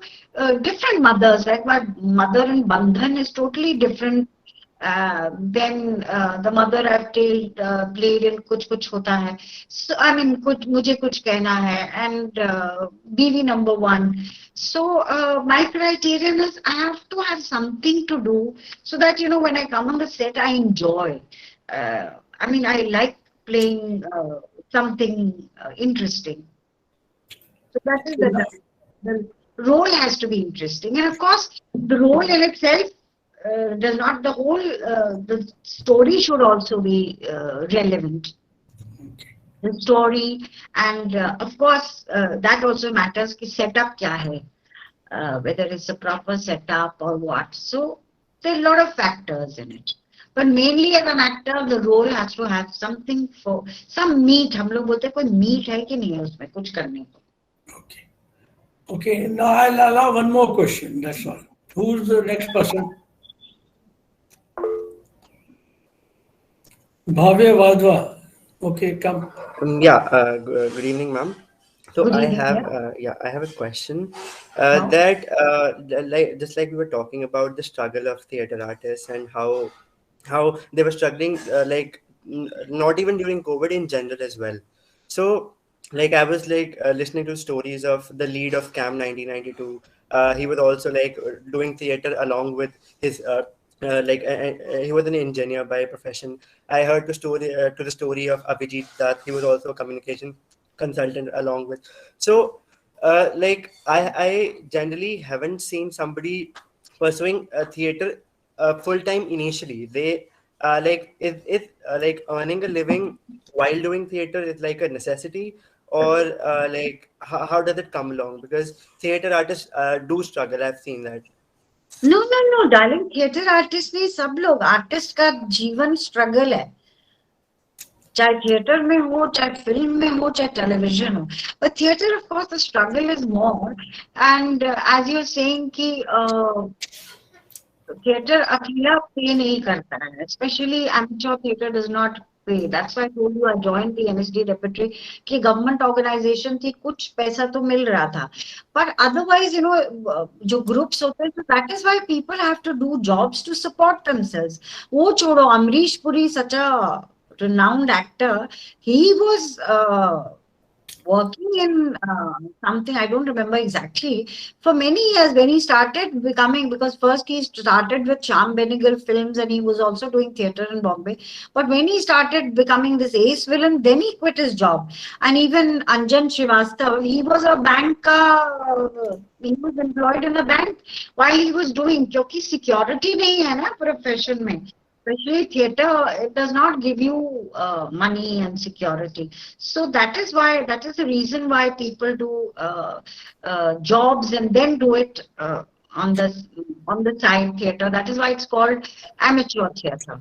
different mothers. Like my mother in Bandhan is totally different. Then the mother I've played in कुछ कुछ होता है. So I mean, कुछ मुझे कुछ कहना है, and BV number 1. So my criterion is I have to have something to do so that, you know, when I come on the set, I enjoy. I mean, I like playing something interesting. So that is the role has to be interesting, and of course, the role in itself does not. The whole the story should also be relevant. The story, and of course that also matters. कि setup क्या है, whether it's a proper setup or what. So there are a lot of factors in it. But mainly as an actor, the role has to have something for some meat. हम लोग बोलते हैं कोई meat है कि नहीं है उसमें कुछ करने को. Okay. Okay. Now I'll allow one more question. That's all. Who's the next person? Bhavya Vadva. Okay, come. Yeah, good evening, ma'am. So Good I evening, have, I have a question that, just like we were talking about the struggle of theater artists and how they were struggling, not even during COVID, in general as well. So, like I was listening to stories of the lead of CAM 1992. He was also doing theater along with his he was an engineer by profession. I heard the story of Abhijit that he was also a communication consultant along with. So I generally haven't seen somebody pursuing a theater full time initially. They like earning a living while doing theater is like a necessity, or like how does it come along? Because theater artists do struggle. I've seen that. No, darling. Theater artist नहीं, सब लोग artist का जीवन struggle है. चाहे theatre में हो, चाहे फिल्म में हो, चाहे टेलीविजन हो. But theater, of course, the struggle is more. And as you're saying कि theater अकेला पे नहीं करता है. Especially amateur theater does not pay. That's why I told you I joined the NSD repertory कि government organization थी, कुछ पैसा तो मिल रहा था. But otherwise, you know, जो groups होते हैं, that is why people have to do jobs to support themselves. वो छोड़ो, Amrish Puri, such a renowned actor, he was working in something, I don't remember exactly, for many years when he started becoming, because first he started with Shyam Benegal films and he was also doing theatre in Bombay. But when he started becoming this ace villain, then he quit his job. And even Anjan Srivastav, he was a bank, he was employed in a bank while he was doing, क्योंकि security नहीं है ना profession में. Especially theatre, it does not give you money and security. So that is why, that is the reason why people do jobs and then do it on the side theatre. That is why it's called amateur theatre.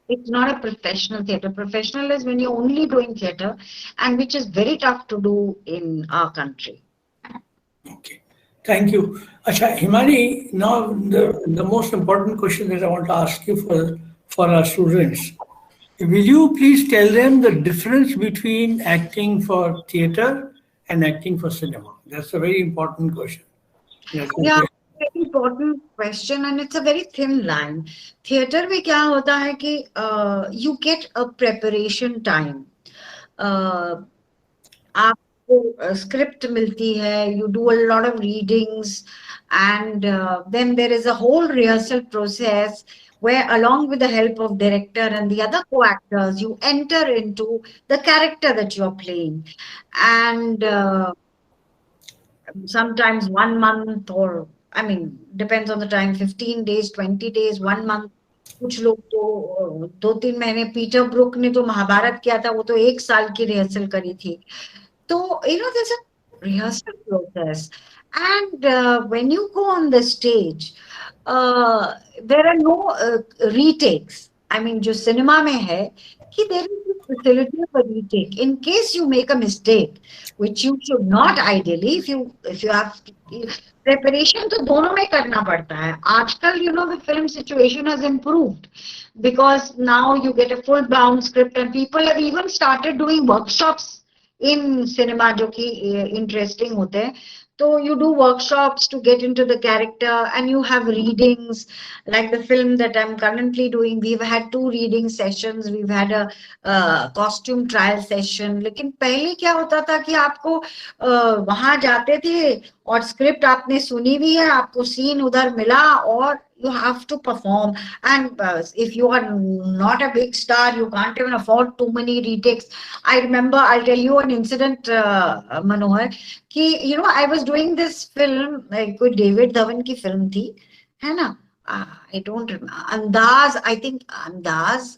It's not a professional theatre. Professional is when you're only doing theatre, and which is very tough to do in our country. Okay. Thank you. Acha, Himani, now the most important question that I want to ask you for our students. Will you please tell them the difference between acting for theatre and acting for cinema? That's a very important question. Yeah, very important question, and it's a very thin line. Theatre में क्या होता है कि you get a preparation time. आपको script मिलती है, you do a lot of readings, and then there is a whole rehearsal process where, along with the help of director and the other co-actors, you enter into the character that you're playing. And sometimes 1 month, or I mean, depends on the time, 15 days, 20 days, 1 month. कुछ लोग तो 2-3 महीने, Peter Brook ने तो महाभारत किया था, वो तो 1 साल की रिहर्सल करी थी. तो you know, there's a rehearsal process, and when you go on the stage, there are no retakes. I mean, जो cinema में है कि there is a facility of a retake in case you make a mistake, which you should not ideally. If you have preparation, तो दोनों में करना पड़ता है. आजकल, you know, the film situation has improved because now you get a full bound script, and people have even started doing workshops in cinema, जो कि interesting होते हैं. So you do workshops to get into the character, and you have readings, like the film that I'm currently doing. We've had 2 reading sessions. We've had a costume trial session. लेकिन पहले क्या होता था कि आपको वहां जाते थे और script आपने सुनी भी है, आपको scene उधर मिला, और you have to perform. And if you are not a big star, you can't even afford too many retakes. I remember, I'll tell you an incident, Manohar, कि you know, I was doing this film, like कोई David Dhawan की film थी, है ना? I don't remember. Andaz, I think Andaz,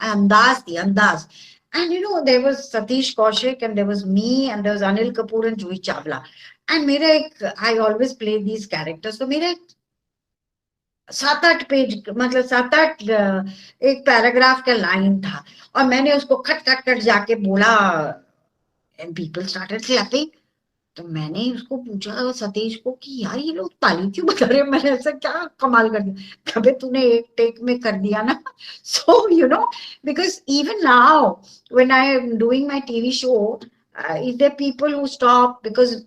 Andaz थी, Andaz. And you know, there was Satish Kaushik, and there was me, and there was Anil Kapoor and Juhi Chawla. And I always play these characters. So मेरा 7-8 page, मतलब 7-8 एक paragraph का line था, और मैंने उसको cut जाके बोला, and people started clapping. तो मैंने उसको पूछा सतीश को कि यार ये लोग ताली क्यों बजा रहे हैं, मैंने ऐसा क्या कमाल कर दिया, कभी तूने एक टेक में कर दिया ना. So you know, because even now when I am doing my TV show, is there people who stop, because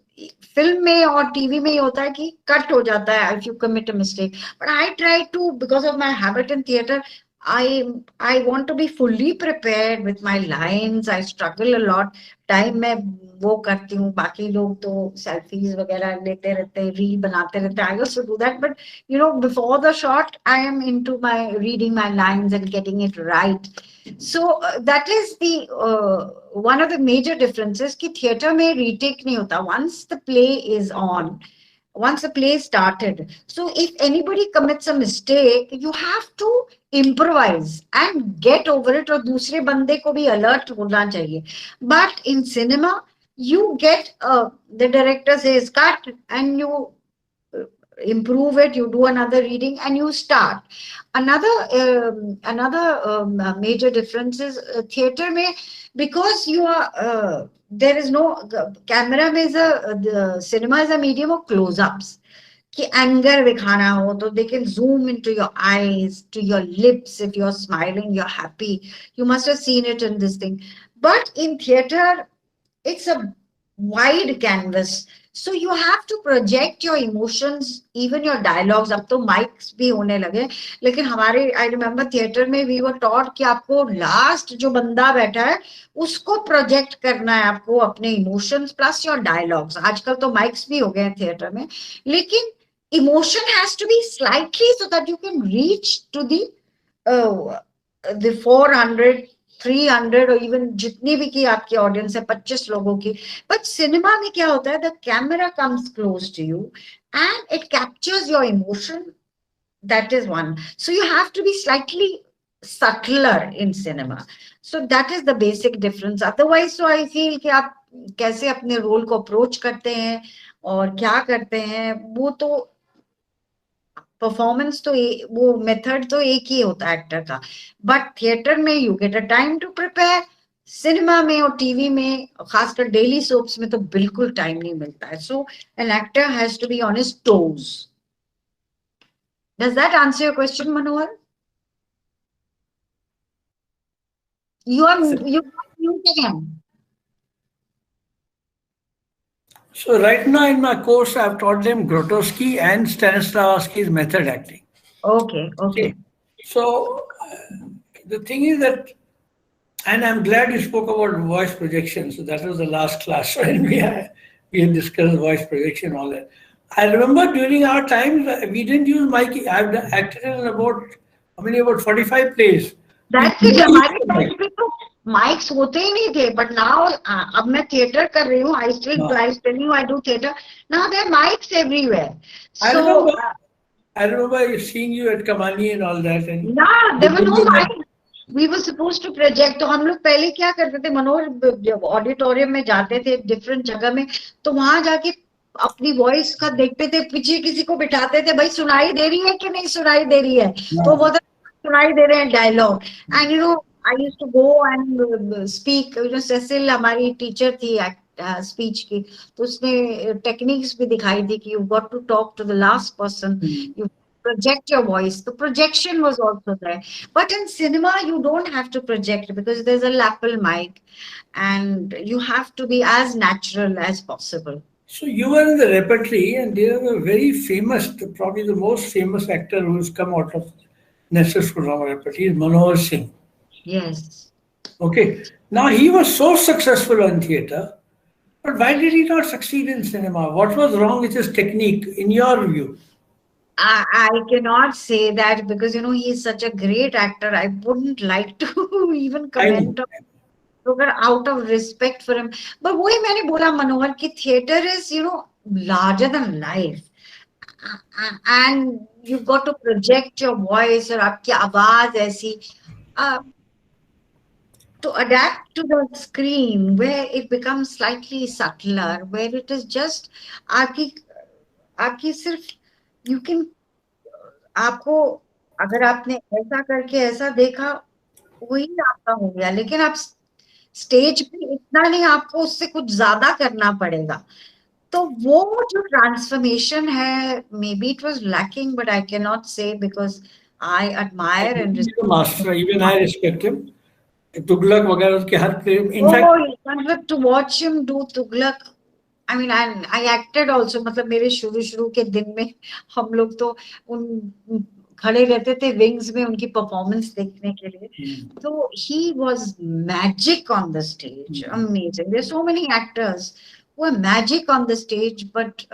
film में और टीवी में ही होता है कि कट हो जाता है if you commit a mistake. But I try to, because of my habit in theatre, I want to be fully prepared with my lines. I struggle a lot. Time में वो करती हूँ, बाकी लोग तो सेल्फीज वगैरह लेते रहते हैं, रील बनाते रहते हैं. I also do that, but you know, before the shot, I am into my reading my lines and getting it right. So that is the one of the major differences कि theatre में retake नहीं होता. Once the play is on, once the play started. So if anybody commits a mistake, you have to improvise and get over it, और दूसरे बंदे को भी alert होना चाहिए. But in cinema, you get the director says cut, and you improve it, you do another reading, and you start. Another major difference is theater mein, because you are there is no camera में the cinema is a medium of close-ups. कि anger दिखाना हो तो they can zoom into your eyes, to your lips. If you're smiling, you're happy. You must have seen it in this thing. But in theater, it's a wide canvas. So you have to project your emotions, even your dialogues. अब तो mics भी होने लगे, लेकिन हमारे I remember theater में we were taught कि आपको last जो बंदा बैठा है उसको project करना है, आपको अपने emotions plus your dialogues. आजकल तो mics भी हो गए हैं theater में, लेकिन emotion has to be slightly so that you can reach to the 400, 300 or even जितनी भी की आपकी audience है 25 लोगों की. But cinema में क्या होता है, the camera comes close to you and it captures your emotion. That is one. So you have to be slightly subtler in cinema. So that is the basic difference. Otherwise, so I feel कि आप कैसे अपने role को approach करते हैं और क्या करते हैं, वो तो परफॉर्मेंस तो वो मेथड तो एक ही होता है एक्टर का. बट थिएटर में you get a time to prepare. Cinema में और टीवी में, खासकर डेली सोप्स में तो बिल्कुल टाइम नहीं मिलता है. So an actor has to be on his toes. Does that answer your question, Manohar? You again. So right now in my course, I've taught them Grotowski and Stanislavski's method acting. Okay. So the thing is that, and I'm glad you spoke about voice projection. So that was the last class when we had discussed voice projection, all that. I remember during our time, we didn't use mic. I've acted in about 45 plays. That's it. हमारे time पे तो mics होते ही नहीं थे. But now अब मैं theatre कर रही हूँ. I do theater. Now there are mics everywhere. So I remember seeing you at Kamani and all that. And yeah, there were no mics. We were supposed to project. तो हम लोग पहले क्या करते थे मनोहर, जब ऑडिटोरियम में जाते थे डिफरेंट जगह में, तो वहां जाके अपनी वॉइस का देखते थे, पीछे किसी को बिठाते थे, भाई सुनाई दे रही है कि नहीं सुनाई दे रही है. तो वो सुनाई दे रहे हैं dialogues. And you know I used to go and speak. Cecil हमारी टीचर थी स्पीच की, तो उसने टेक्निक्स भी दिखाई थी कि you got to talk to the last person. You project your voice. The projection was also there. But in cinema, you don't have to project because there's a lapel mic and you have to be as natural as possible. So you were in the repertory, and there was a very famous, probably the most famous actor who has come out of National School Drama repertory is Manohar Singh. Yes. Okay. Now he was so successful on theatre, but why did he not succeed in cinema? What was wrong with his technique, in your view? I cannot say that because he is such a great actor. I wouldn't like to even comment on out of respect for him. But वही मैंने बोला मनोहर कि theatre is larger than life, and you've got to project your voice और आपकी आवाज ऐसी to adapt to the screen where it becomes slightly subtler, where it is just आपकी सिर्फ you can, आपको अगर आपने ऐसा करके ऐसा देखा वही आपका हो गया, लेकिन आप स्टेज पे इतना नहीं, आपको उससे कुछ ज्यादा करना पड़ेगा. तो वो जो ट्रांसफॉर्मेशन है, maybe it was lacking, but I can not say because I admire and master, even I respect him. Tughlaq वगैरह उसके हर फिल्म, in fact to watch him do Tughlaq, I mean, I acted also. मतलब मेरे शुरू के दिन में हम लोग तो उन खड़े रहते थे विंग्स में उनकी परफॉर्मेंस देखने के लिए. तो he was magic on the stage, amazing. There's so many actors who are magic on the stage, but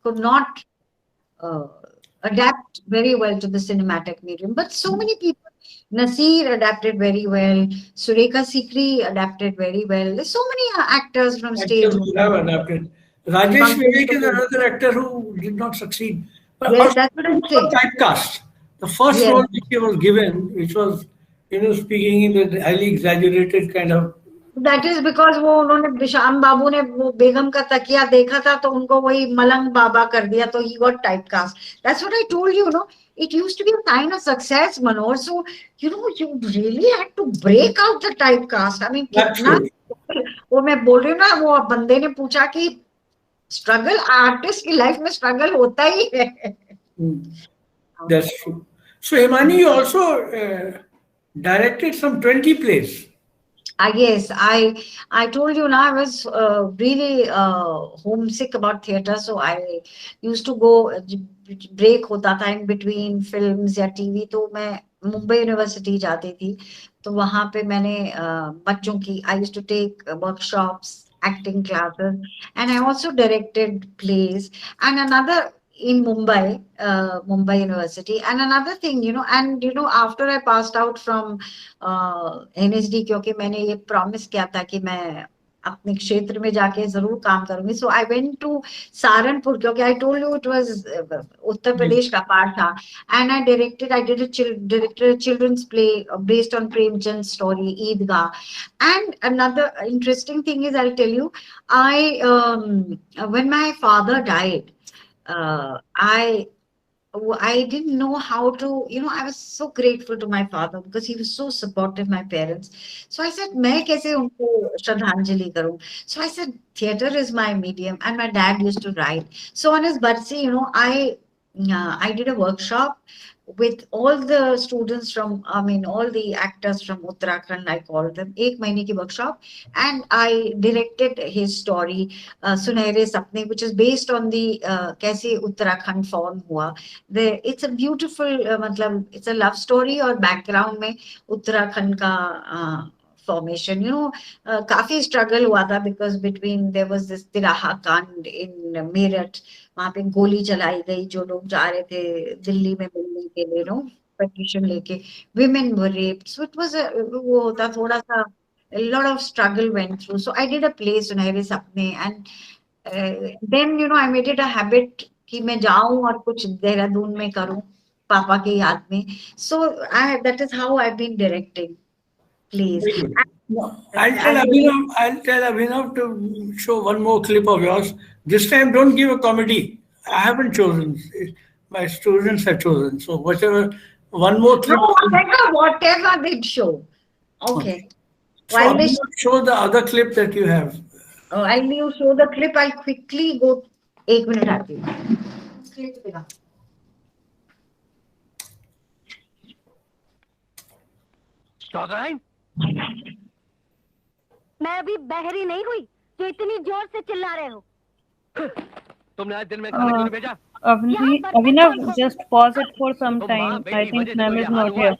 could not adapt very well to the cinematic medium. But so many people. Nasir adapted very well. Surekha Sikri adapted very well. There's so many actors from stage who have adapted. Rajesh Vivek is another actor who did not succeed. But Yes, that's what I'm saying. typecast. The first Yes. role which he was given, which was, speaking in the highly exaggerated kind of. That is because वो उन्होंने श्याम बाबू ने वो बेगम का तकिया देखा था तो उनको वही मलंग बाबा कर दिया तो he got typecast. That's what I told you, no? It used to be a sign of success, Manoj. So, you really had to break out the typecast. I mean, कितना वो मैं बोल रही हूँ ना, वो बंदे ने पूछा कि स्ट्रगल आर्टिस्ट की लाइफ में स्ट्रगल होता ही है. That's true. So, Himani, you also directed some 20 plays. Yes, I told you now I was really homesick about theatre, so I used to go break होता था in between films या TV, तो मैं Mumbai university जाती थी, तो वहाँ पे मैंने बच्चों की I used to take workshops, acting classes, and I also directed plays. And another in Mumbai, Mumbai University. And another thing, after I passed out from NSD, क्योंकि मैंने ये promise किया था कि मैं अपने क्षेत्र में जाके जरूर काम करूंगी. So I went to Saharanpur, क्योंकि I told you it was Uttar Pradesh का part था, and I directed a children's play based on Premchand's story, Eidgah. And another interesting thing is, I'll tell you, when my father died, I didn't know how to, I was so grateful to my father because he was so supportive, my parents. So I said, मैं कैसे उनको श्रद्धांजलि करूं? So I said, theatre is my medium, and my dad used to write. So on his birthday, I did a workshop with all the students from, all the actors from Uttarakhand, I called them, एक महीने की workshop, and I directed his story, सुनहरे सपने, which is based on the कैसे Uttarakhand form हुआ. It's a beautiful, it's a love story, और background में Uttarakhand का formation, काफी struggle हुआ था because there was this तिराहा कांड in Meerut, वहाँ पे गोली चलाई गई, जो लोग जा रहे थे दिल्ली में मिलने के लिए, petition लेके, women were raped. So it was वो होता थोड़ा सा, a lot of struggle went through. So I did a play सुनहरे सपने, and then I made it a habit कि मैं जाऊं और कुछ देहरादून में करूं पापा की याद में. So that is how I've been directing plays. I'll tell Abhinav to show one more clip of yours. This time, don't give a comedy. I haven't chosen. My students have chosen. So one more clip. No, whatever they show. Okay. So I'll show the other clip that you have. I'll show the clip. I'll quickly go. 1 minute आती हूँ. मैं अभी बहरी नहीं हुई जो इतनी जोर से चिल्ला रहे हो. तुमने आज दिन में खाना क्यों नहीं भेजा? Abhinav, just pause it for some time. I think ma'am is not here.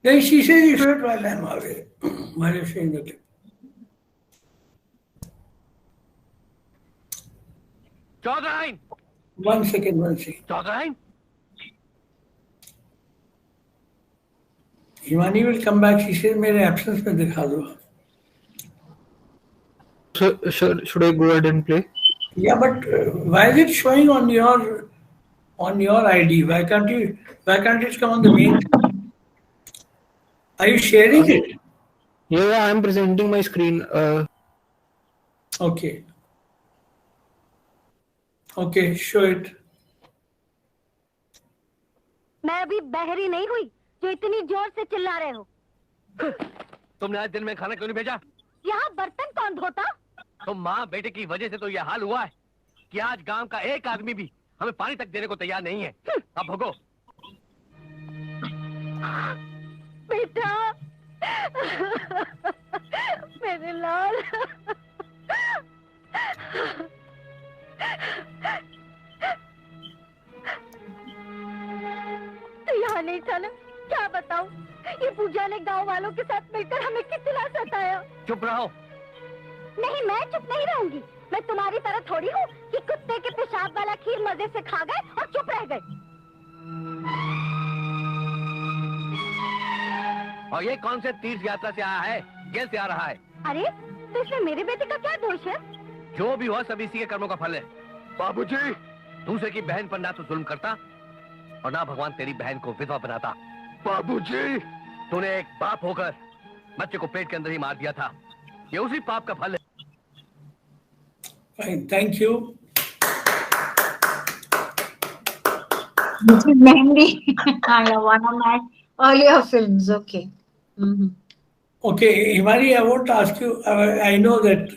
Then she says you should while I'm away. While you're showing the clip. Chaudhrain. One second. Chaudhrain. Himani will come back. She says मेरे absence में दिखा दो. So, should I go ahead and play? Yeah, but why is it showing on your ID? Why can't it come on the main? Are you sharing it? Yeah, I'm presenting my screen. Okay, show it. मैं अभी बहरी नहीं हुई जो इतनी जोर से चिल्ला रहे हो. तुमने आज दिन में खाना क्यों नहीं भेजा? यहाँ बर्तन कौन धोता? तो माँ बेटे की वजह से तो यह हाल हुआ है कि आज गांव का एक आदमी भी हमें पानी तक देने को तैयार नहीं है. अब भोगो. बेटा, मेरे लाल. तो यहाँ नहीं था ना? क्या बताऊं? ये पूजा ने गांव वालों के साथ मिलकर हमें कितना सताया. चुप रहो. नहीं, मैं चुप नहीं रहूंगी. मैं तुम्हारी तरह थोड़ी हूँ कि कुत्ते के पेशाब वाला खीर मजे से खा गए और चुप रह गए. और ये कौन से तीर्थ यात्रा से आया है, जेल से आ रहा है। अरे तो इसमें मेरे बेटे का क्या दोष है? जो भी हो सब इसी के कर्मों का फल है। बाबूजी, दूसरे की बहन पर ना तो जुल्म करता और ना भगवान तेरी बहन को विधवा बनाता। बाबूजी, तूने एक बाप होकर बच्चे को पेट के अंदर ही मार दिया था, ये उसी पाप का फल है। Thank you. This is Mehendi. One of my earlier films. Okay. Mm-hmm. Okay, Himani, I want to ask you. I know that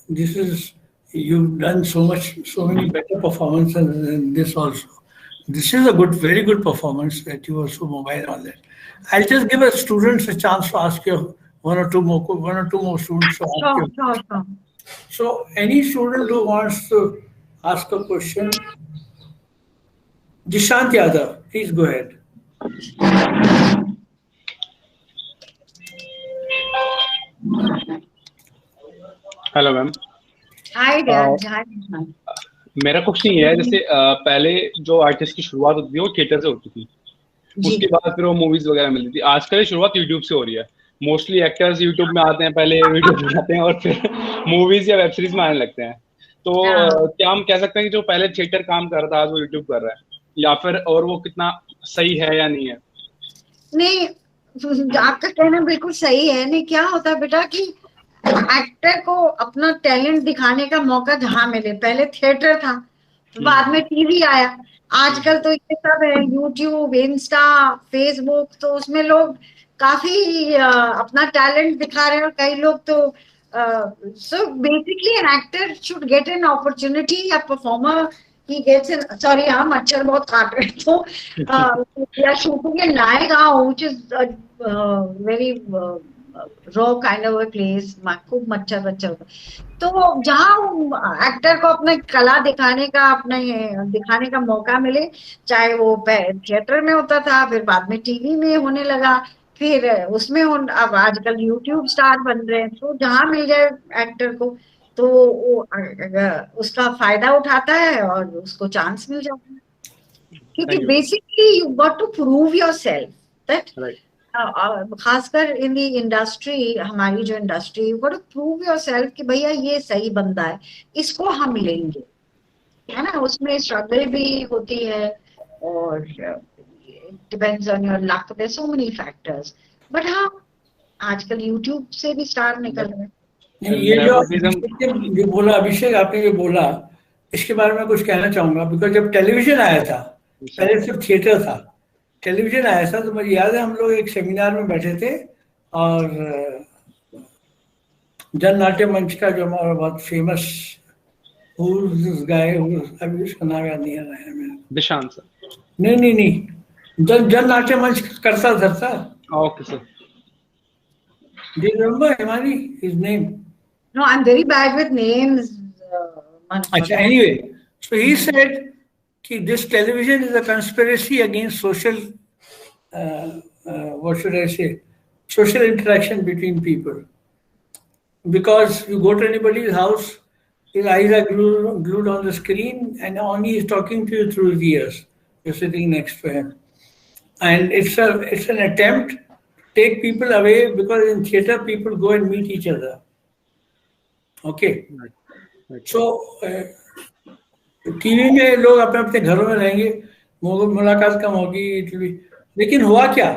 this is you've done so many better performances than this also. This is a very good performance that you were so mobile and all that. I'll just give a students a chance to ask you one or two more students to ask you. Sure. So, any student who wants to ask a question, Dishant Yadav, please go ahead. Hello ma'am. Hi, Dad. Hi. मेरा question ये है, जैसे पहले जो artist की शुरुआत होती थी वो थिएटर से होती थी, उसके बाद फिर वो मूवीज वगैरह मिलती थी। आजकल शुरुआत यूट्यूब से हो रही है। मोस्टली एक्टर्स यूट्यूब में आते हैं, पहले वीडियो बनाते हैं और फिर मूवीज या वेब सीरीज में आने लगते हैं। तो क्या हम कह सकते हैं कि जो पहले थिएटर काम कर रहा था आज वो यूट्यूब कर रहा है, या फिर और वो कितना सही है या नहीं है? नहीं, आपका कहना बिल्कुल सही है। नहीं, क्या होता है बेटा कि एक्टर को अपना टैलेंट दिखाने का मौका जहाँ मिले, पहले थिएटर था, बाद में टीवी आया, आजकल तो ये सब है, यूट्यूब, इंस्टा, फेसबुक, तो उसमें लोग काफी अपना टैलेंट दिखा रहे हैं। और कई लोग तो so basically an actor should get an opportunity, या performer he gets in, sorry, हाँ मच्छर बहुत काट रहे, तो या shooting in Naigaon, which is a very raw kind of a place, खूब मच्छर। तो जहाँ एक्टर को अपने कला दिखाने का मौका मिले, चाहे वो थिएटर में होता था, फिर बाद में टीवी में होने लगा, फिर उसमें अब आजकल यूट्यूब स्टार बन रहे हैं, तो जहाँ मिल जाए एक्टर को तो वो उसका फायदा उठाता है और उसको चांस मिल जाता है। क्योंकि basically you got to prove yourself that, खासकर इन द इंडस्ट्री, हमारी जो industry, you got to prove yourself कि भैया ये सही बंदा है, इसको हम लेंगे, है ना। उसमें स्ट्रगल भी होती है और depends on your luck, there so many factors, but हाँ आजकल यूट्यूब से भी स्टार निकल रहे हैं। ये जो बोला अभिषेक, आपने जो बोला, इसके बारे में कुछ कहना चाहूंगा। बिकॉज जब टेलीविजन आया था, पहले सिर्फ थिएटर था, टेलीविजन आया था, तो मुझे याद है हम लोग एक सेमिनार में बैठे थे और जन नाट्य मंच का जो हमारा बहुत फेमस गाय, अभी उसका नाम याद नहीं आ रहा है मेरे, दिशांत सर। नहीं, जन नाट्य मंच करता धरता। Okay sir. Do you remember Himani, his name? No, I'm very bad with names. Anyway, so he said that this television is a conspiracy against social, what should I say, social interaction between people. Because you go to anybody's house, his eyes are glued on the screen, and only he's talking to you through his ears. You're sitting next to him, and it's an attempt take people away, because in theater people go and meet each other. Okay. So TV में लोग अपने अपने घरों में रहेंगे, मुलाकात कम होगी, लेकिन हुआ क्या,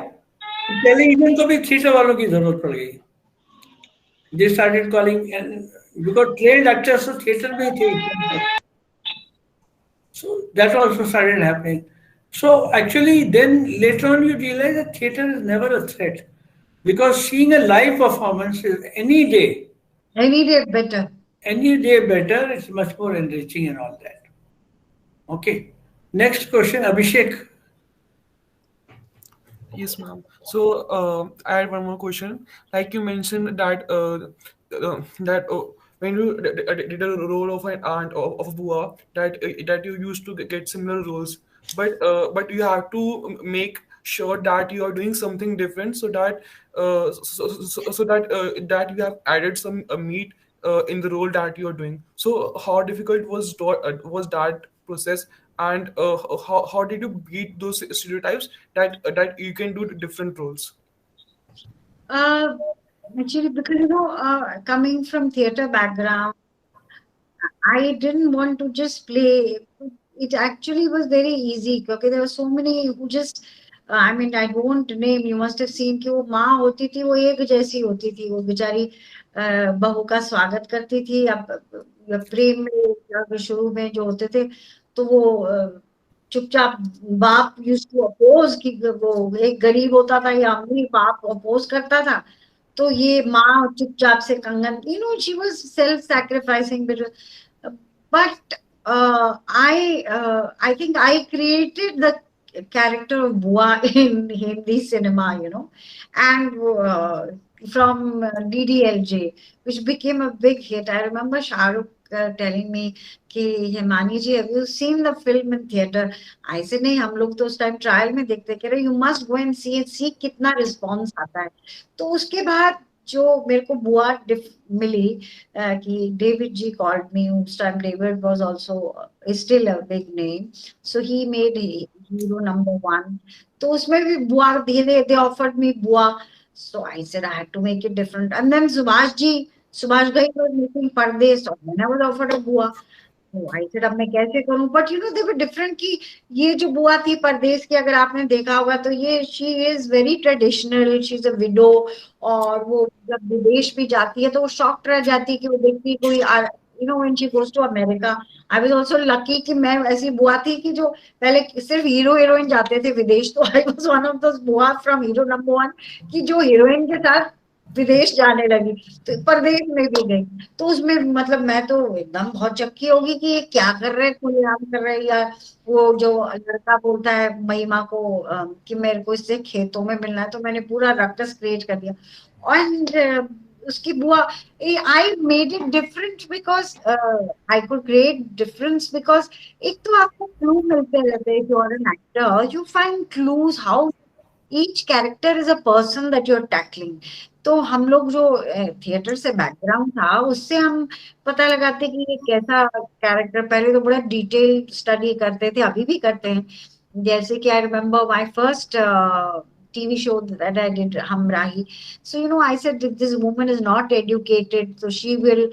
टेलीविजन को भी थिएटर वालों की जरूरत पड़ गई। They started calling, and because trained actors तो थिएटर में थे, so that also started happening. So actually then later on you realize that theater is never a threat, because seeing a live performance is any day better. It's much more enriching and all that. Okay. Next question, Abhishek. Yes, ma'am. So I had one more question. Like you mentioned that when you did a role of an aunt of a Bua, that you used to get similar roles. But you have to make sure that you are doing something different, so that that you have added some meat in the role that you are doing. So how difficult was that process and how did you beat those stereotypes that you can do different roles? Actually, because coming from theater background, I didn't want to just play. It actually was very easy because there were so many who just, I mean, I won't name. You must have seen कि वो माँ होती थी, वो एक जैसी होती थी, वो बेचारी बहू का स्वागत करती थी. अब प्रेम में शुरू में जो होते थे, तो वो चुपचाप बाप यूज्ड टू अपोज कि वो एक गरीब होता था या अमीर, बाप अपोज करता था. तो ये माँ चुपचाप से कंगन, she was self-sacrificing, but I think I created the character of Bua in Hindi cinema, and from DDLJ, which became a big hit. I remember Shah Rukh telling me कि हिमानी जी, have you seen the film in theater? I said नहीं, हम लोग तो उस time trial में देखते, कह रहे you must go and see it, see कितना रिस्पॉन्स आता है. तो उसके बाद जो मेरे को बुआ मिली कि डेविड जी कॉल्ड मी. उस time David was also still a big name, so he made hero number 1. तो उसमें भी बुआ दे ऑफर्ड मी बुआ, so I said I had to make it different. And then Subhash भाई was making परदेश, और मैंने was offered a बुआ. I said अब मैं कैसे करूं, बट they were different. कि ये जो बुआ थी परदेश की, अगर आपने देखा होगा तो ये she is very traditional, she is a widow, और वो जब विदेश भी जाती है तो वो शॉक्ड रह जाती है कि वो देखती है कोई when she goes to America. I was also lucky कि मैं ऐसी बुआ थी कि जो पहले सिर्फ हीरो हीरोइन जाते थे विदेश, तो I was one of those बुआ from hero number 1 कि जो हीरोइन के साथ विदेश जाने लगी, तो परदेश में भी गई. तो उसमें मतलब मैं तो एकदम बहुत चक्की होगी कि ये क्या कर रहे हैं, खुलेआम कर रहे हैं. या वो जो लड़का बोलता है महिमा को कि मेरे को इससे खेतों में मिलना है, तो मैंने पूरा रक्टस क्रिएट कर दिया. एंड उसकी बुआ, I made it different because I could create difference, because एक तो आपको क्लू मिलते रहते हैं. You are an actor, you find clues how each character is a person that you're tackling. तो हम लोग जो थिएटर से बैकग्राउंड था, उससे हम पता लगाते कि ये कैसा कैरेक्टर. पहले तो बड़ा डिटेल स्टडी करते थे, अभी भी करते हैं. जैसे कि I remember my first TV show that I did, Hamrahi. So I said this woman is not educated, so she will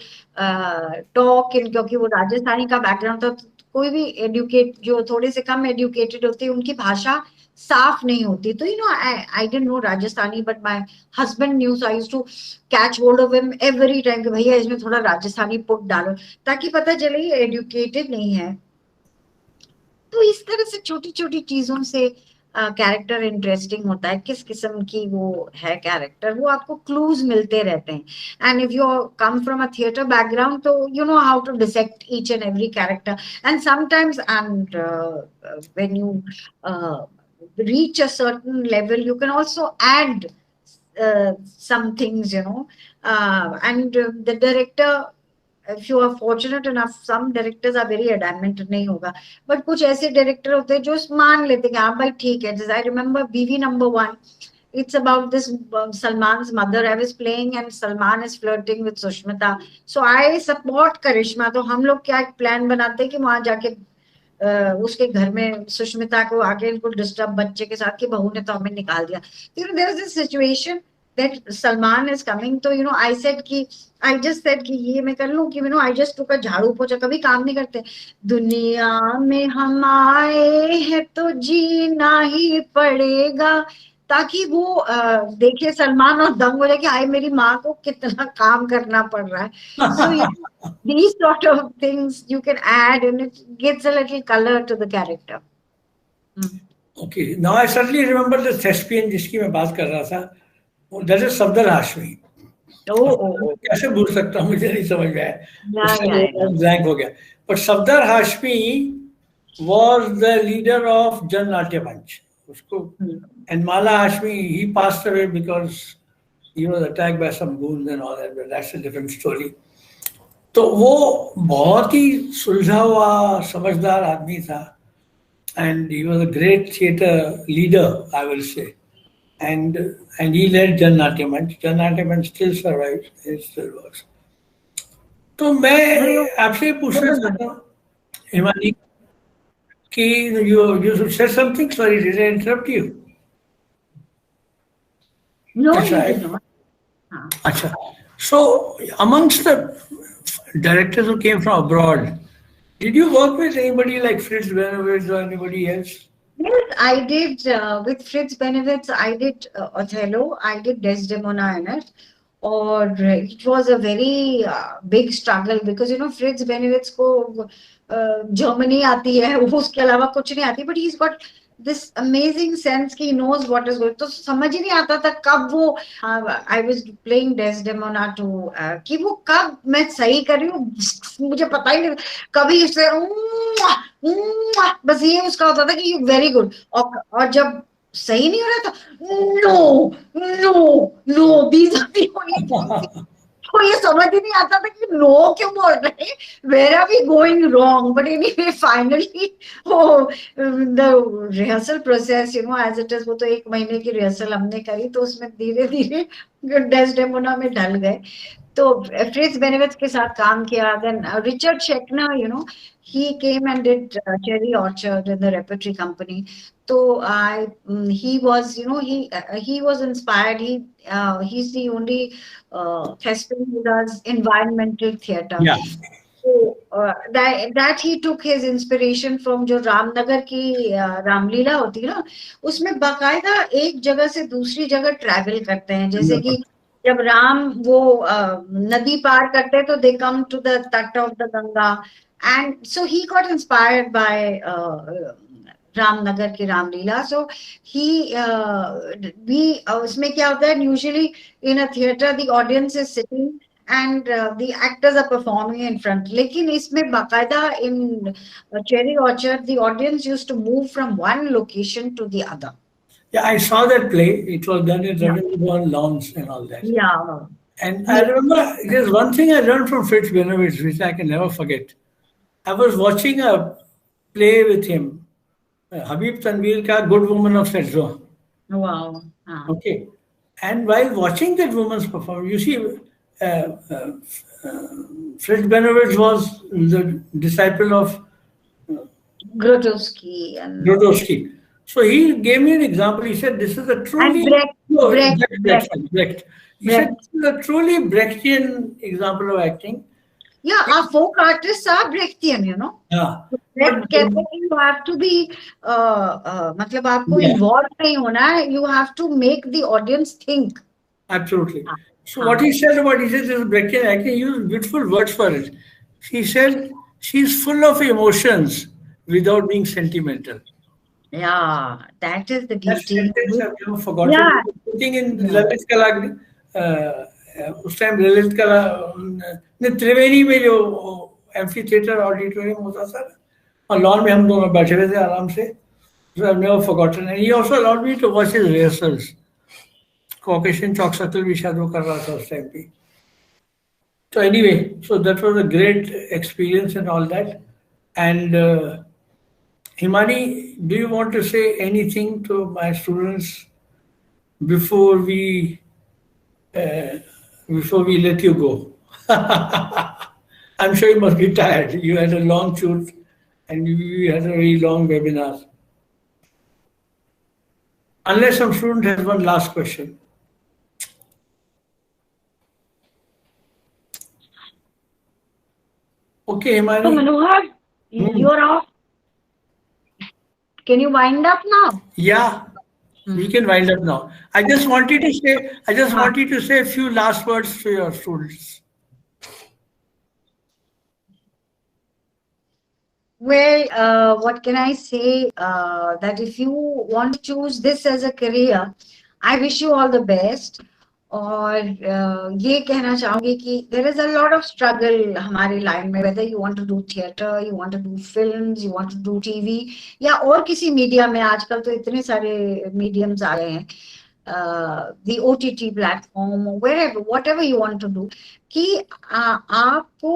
talk in, क्योंकि वो राजस्थानी का बैकग्राउंड था. कोई भी एडुकेट जो थोड़े से कम एडुकेटेड होते हैं, उनकी भाषा साफ नहीं होती. तो I didn't know Rajasthani, but my husband knew, so I used to catch hold of him every time कि भैया इसमें थोड़ा राजस्थानी पुट डालो, ताकि पता चले ये एडुकेटेड नहीं है. तो इस तरह से छोटी छोटी चीजों से कैरेक्टर इंटरेस्टिंग होता है. किस किस्म की वो है कैरेक्टर, वो आपको क्लूज मिलते रहते हैं. And if you come from a theatre background, तो you know how to dissect each and every character. And sometimes and when you reach a certain level, you can also add some things, and the director, if you are fortunate enough, some directors are very adamant नहीं होगा, but कुछ ऐसे director होते हैं जो मान लेते हैं हाँ भाई ठीक है. I remember BV number 1, it's about this Salman's mother I was playing, and Salman is flirting with Sushmita, so I support Karishma. तो हम लोग क्या एक प्लान बनाते हैं कि वहां जाके उसके घर में सुष्मिता को आके इनको डिस्टर्ब बच्चे के साथ कि बहू ने तो हमें निकाल दिया. there was this situation that Salman is coming, तो I said कि I just said कि ये मैं कर लूं कि I just took a झाड़ू पोछा. कभी काम नहीं करते. दुनिया में हम आए हैं तो जीना ही पड़ेगा, ताकि वो देखे सलमान और दंग हो जाए कि हाय मेरी माँ को कितना काम करना पड़ रहा है. So these sort of things you can add, and it gives a little color to the character. Okay, now I suddenly remember the thespian जिसकी मैं बात कर रहा था. That is Safdar Hashmi. कैसे भूल सकता हूँ, मुझे नहीं समझ में आया, ब्लैंक हो गया. But Safdar Hashmi was the leader of Jan Natya Manch. And Mala Hashmi, he passed away because he was attacked by some goons and all that, but that's a different story. तो वो बहुत ही सुलझा हुआ समझदार आदमी था, and he was a great theatre leader, I will say, and he led Jan Natya Manch. Jan Natya Manch still survives, it still works. तो मैं आपसे पूछना चाहता हूँ Himani You said something. Sorry, did I interrupt you? No, That's you right. did not. Acha. So, amongst the directors who came from abroad, did you work with anybody like Fritz Benowitz or anybody else? Yes, I did with Fritz Benowitz. I did Othello. I did Desdemona in it. Or it was a very big struggle because Fritz Benowitz को Germany आती है, उसके अलावा कुछ नहीं आती. But he's got this amazing sense कि he knows what is going. तो समझ ही नहीं आता था कब वो I was playing Desdemona to कि वो कब मैं सही कर रही हूँ मुझे पता ही नहीं. कभी इससे बस ये उसका होता था कि very good. और जब सही नहीं हो रहा था no these are the only things. तो ये समझ ही नहीं आता था कि नो क्यों बोल रहे हैं, where are we going wrong. But anyway finally the rehearsal process as it is, वो तो 1 महीने की रिहर्सल हमने करी तो उसमें धीरे धीरे डेस्डेमोना में ढल गए. तो फ्रिट्ज बेनेविट्स के साथ काम किया. Then Richard Schechner, he came and did Cherry Orchard in the repertory company. So he was, he was inspired. He's the only thespian who does environmental theatre. Yeah. So that he took his inspiration from जो रामनगर की रामलीला होती है ना, उसमें बाकायदा एक जगह से दूसरी जगह ट्रैवल करते हैं. जैसे कि जब राम वो नदी पार करते हैं तो they come to the तट of the Ganga, and so he got inspired by Ramnagar की रामलीला. So उसमें क्या होता है, usually in a theatre the audience is sitting and the actors are performing in front. लेकिन इसमें बाकायदा in Cherry Orchard the audience used to move from one location to the other. Yeah, I saw that play. It was done in Ravindra Lawns and all that. Yeah. And I remember there's one thing I learned from Fritz Benowitz, which I can never forget. I was watching a play with him, Habib Tanvir ka Good Woman of Fetzo. Wow. Okay. And while watching that woman's performance, you see, Fritz Benowitz was the disciple of Grotowski. So he gave me an example. He said, "This is a truly Brecht. He said, "This is a truly Brechtian example of acting." Yeah, our folk artists are Brechtian, Yeah. You have to be, मतलब आपको involved नहीं होना है. You have to make the audience think. Absolutely. So what he said this is Brechtian acting. He used beautiful words for it. He said she's full of emotions without being sentimental. Yeah, that is the beauty. I've forgotten. Yeah. Sitting in Lalit Kala, उस time Lalit कला त्रिवेणी में जो amphi theatre auditorium होता था और lawn में हम दोनों बैठे हुए थे आराम से. So I've never forgotten. And he also allowed me to watch his rehearsals. Caucasian Chalk Circle भी शायद वो कर रहा था उस टाइम पे. So anyway, so that was a great experience and all that. And Himani, do you want to say anything to my students before we let you go? I'm sure you must be tired. You had a long shoot and you had a very long webinar. Unless some student has one last question. Okay, Himani. So Manohar, you're off. Can you wind up now? Yeah, we can wind up now. I just wanted to say a few last words to your students. Well, what can I say? That if you want to choose this as a career, I wish you all the best. और ये कहना चाहूँगी कि there is a lot of struggle हमारी line में, whether you want to do theatre, you want to do films, you want to do TV या और किसी मीडिया में. आजकल तो इतने सारे mediums आ गए हैं, the OTT platform, wherever, whatever you want to do, कि आपको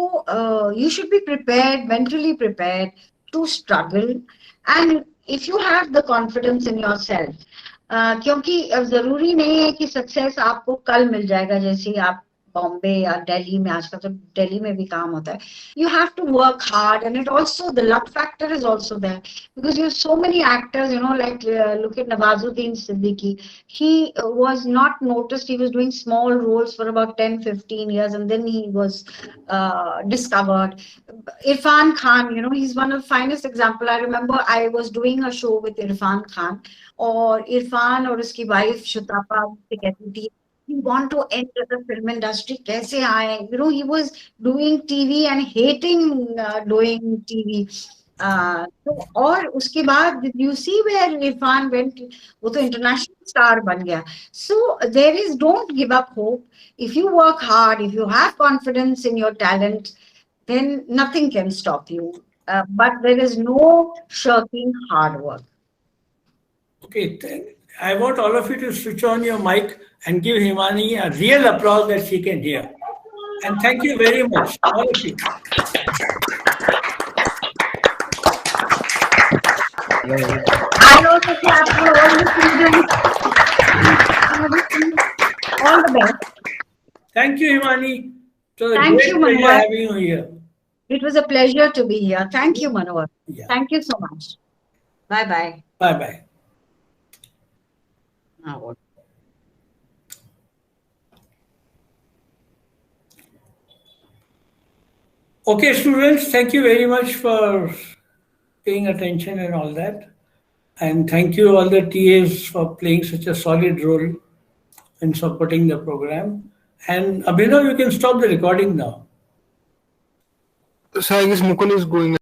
you should be prepared, mentally prepared to struggle, and if you have the confidence in yourself, क्योंकि जरूरी नहीं है कि सक्सेस आपको कल मिल जाएगा जैसे आप बॉम्बे या दिल्ली में, आजकल तो दिल्ली में भी काम होता है, you have to work hard, and it also, the luck factor is also there, because you have so many actors, you know, like look at Nawazuddin Siddiqui. He was not noticed, he was doing small roles for about 10-15 years, and then he was discovered. Irfan Khan, you know, he's one of the finest example. I remember I was doing a show with Irfan Khan, और इरफान और उसकी wife शुतापा कहती थी, you want to enter the film industry, कैसे आए? You know, he was doing TV and hating doing TV. तो और उसके बाद you see where Irfan went, वो तो international star बन गया. So there is, don't give up hope. If you work hard, if you have confidence in your talent, then nothing can stop you. But there is no shirking hard work. Okay, I want all of you to switch on your mic and give Himani a real applause that she can hear. And thank you very much, all of you. I also clap for all the students. All the best. Thank you, Himani. Thank you, Manohar. Having you here. It was a pleasure to be here. Thank you, Manohar. Yeah. Thank you so much. Bye-bye. Bye-bye. Okay, students, thank you very much for paying attention and all that. And thank you all the TAs for playing such a solid role in supporting the program. And Abhinav, you can stop the recording now. So I guess Mukul is going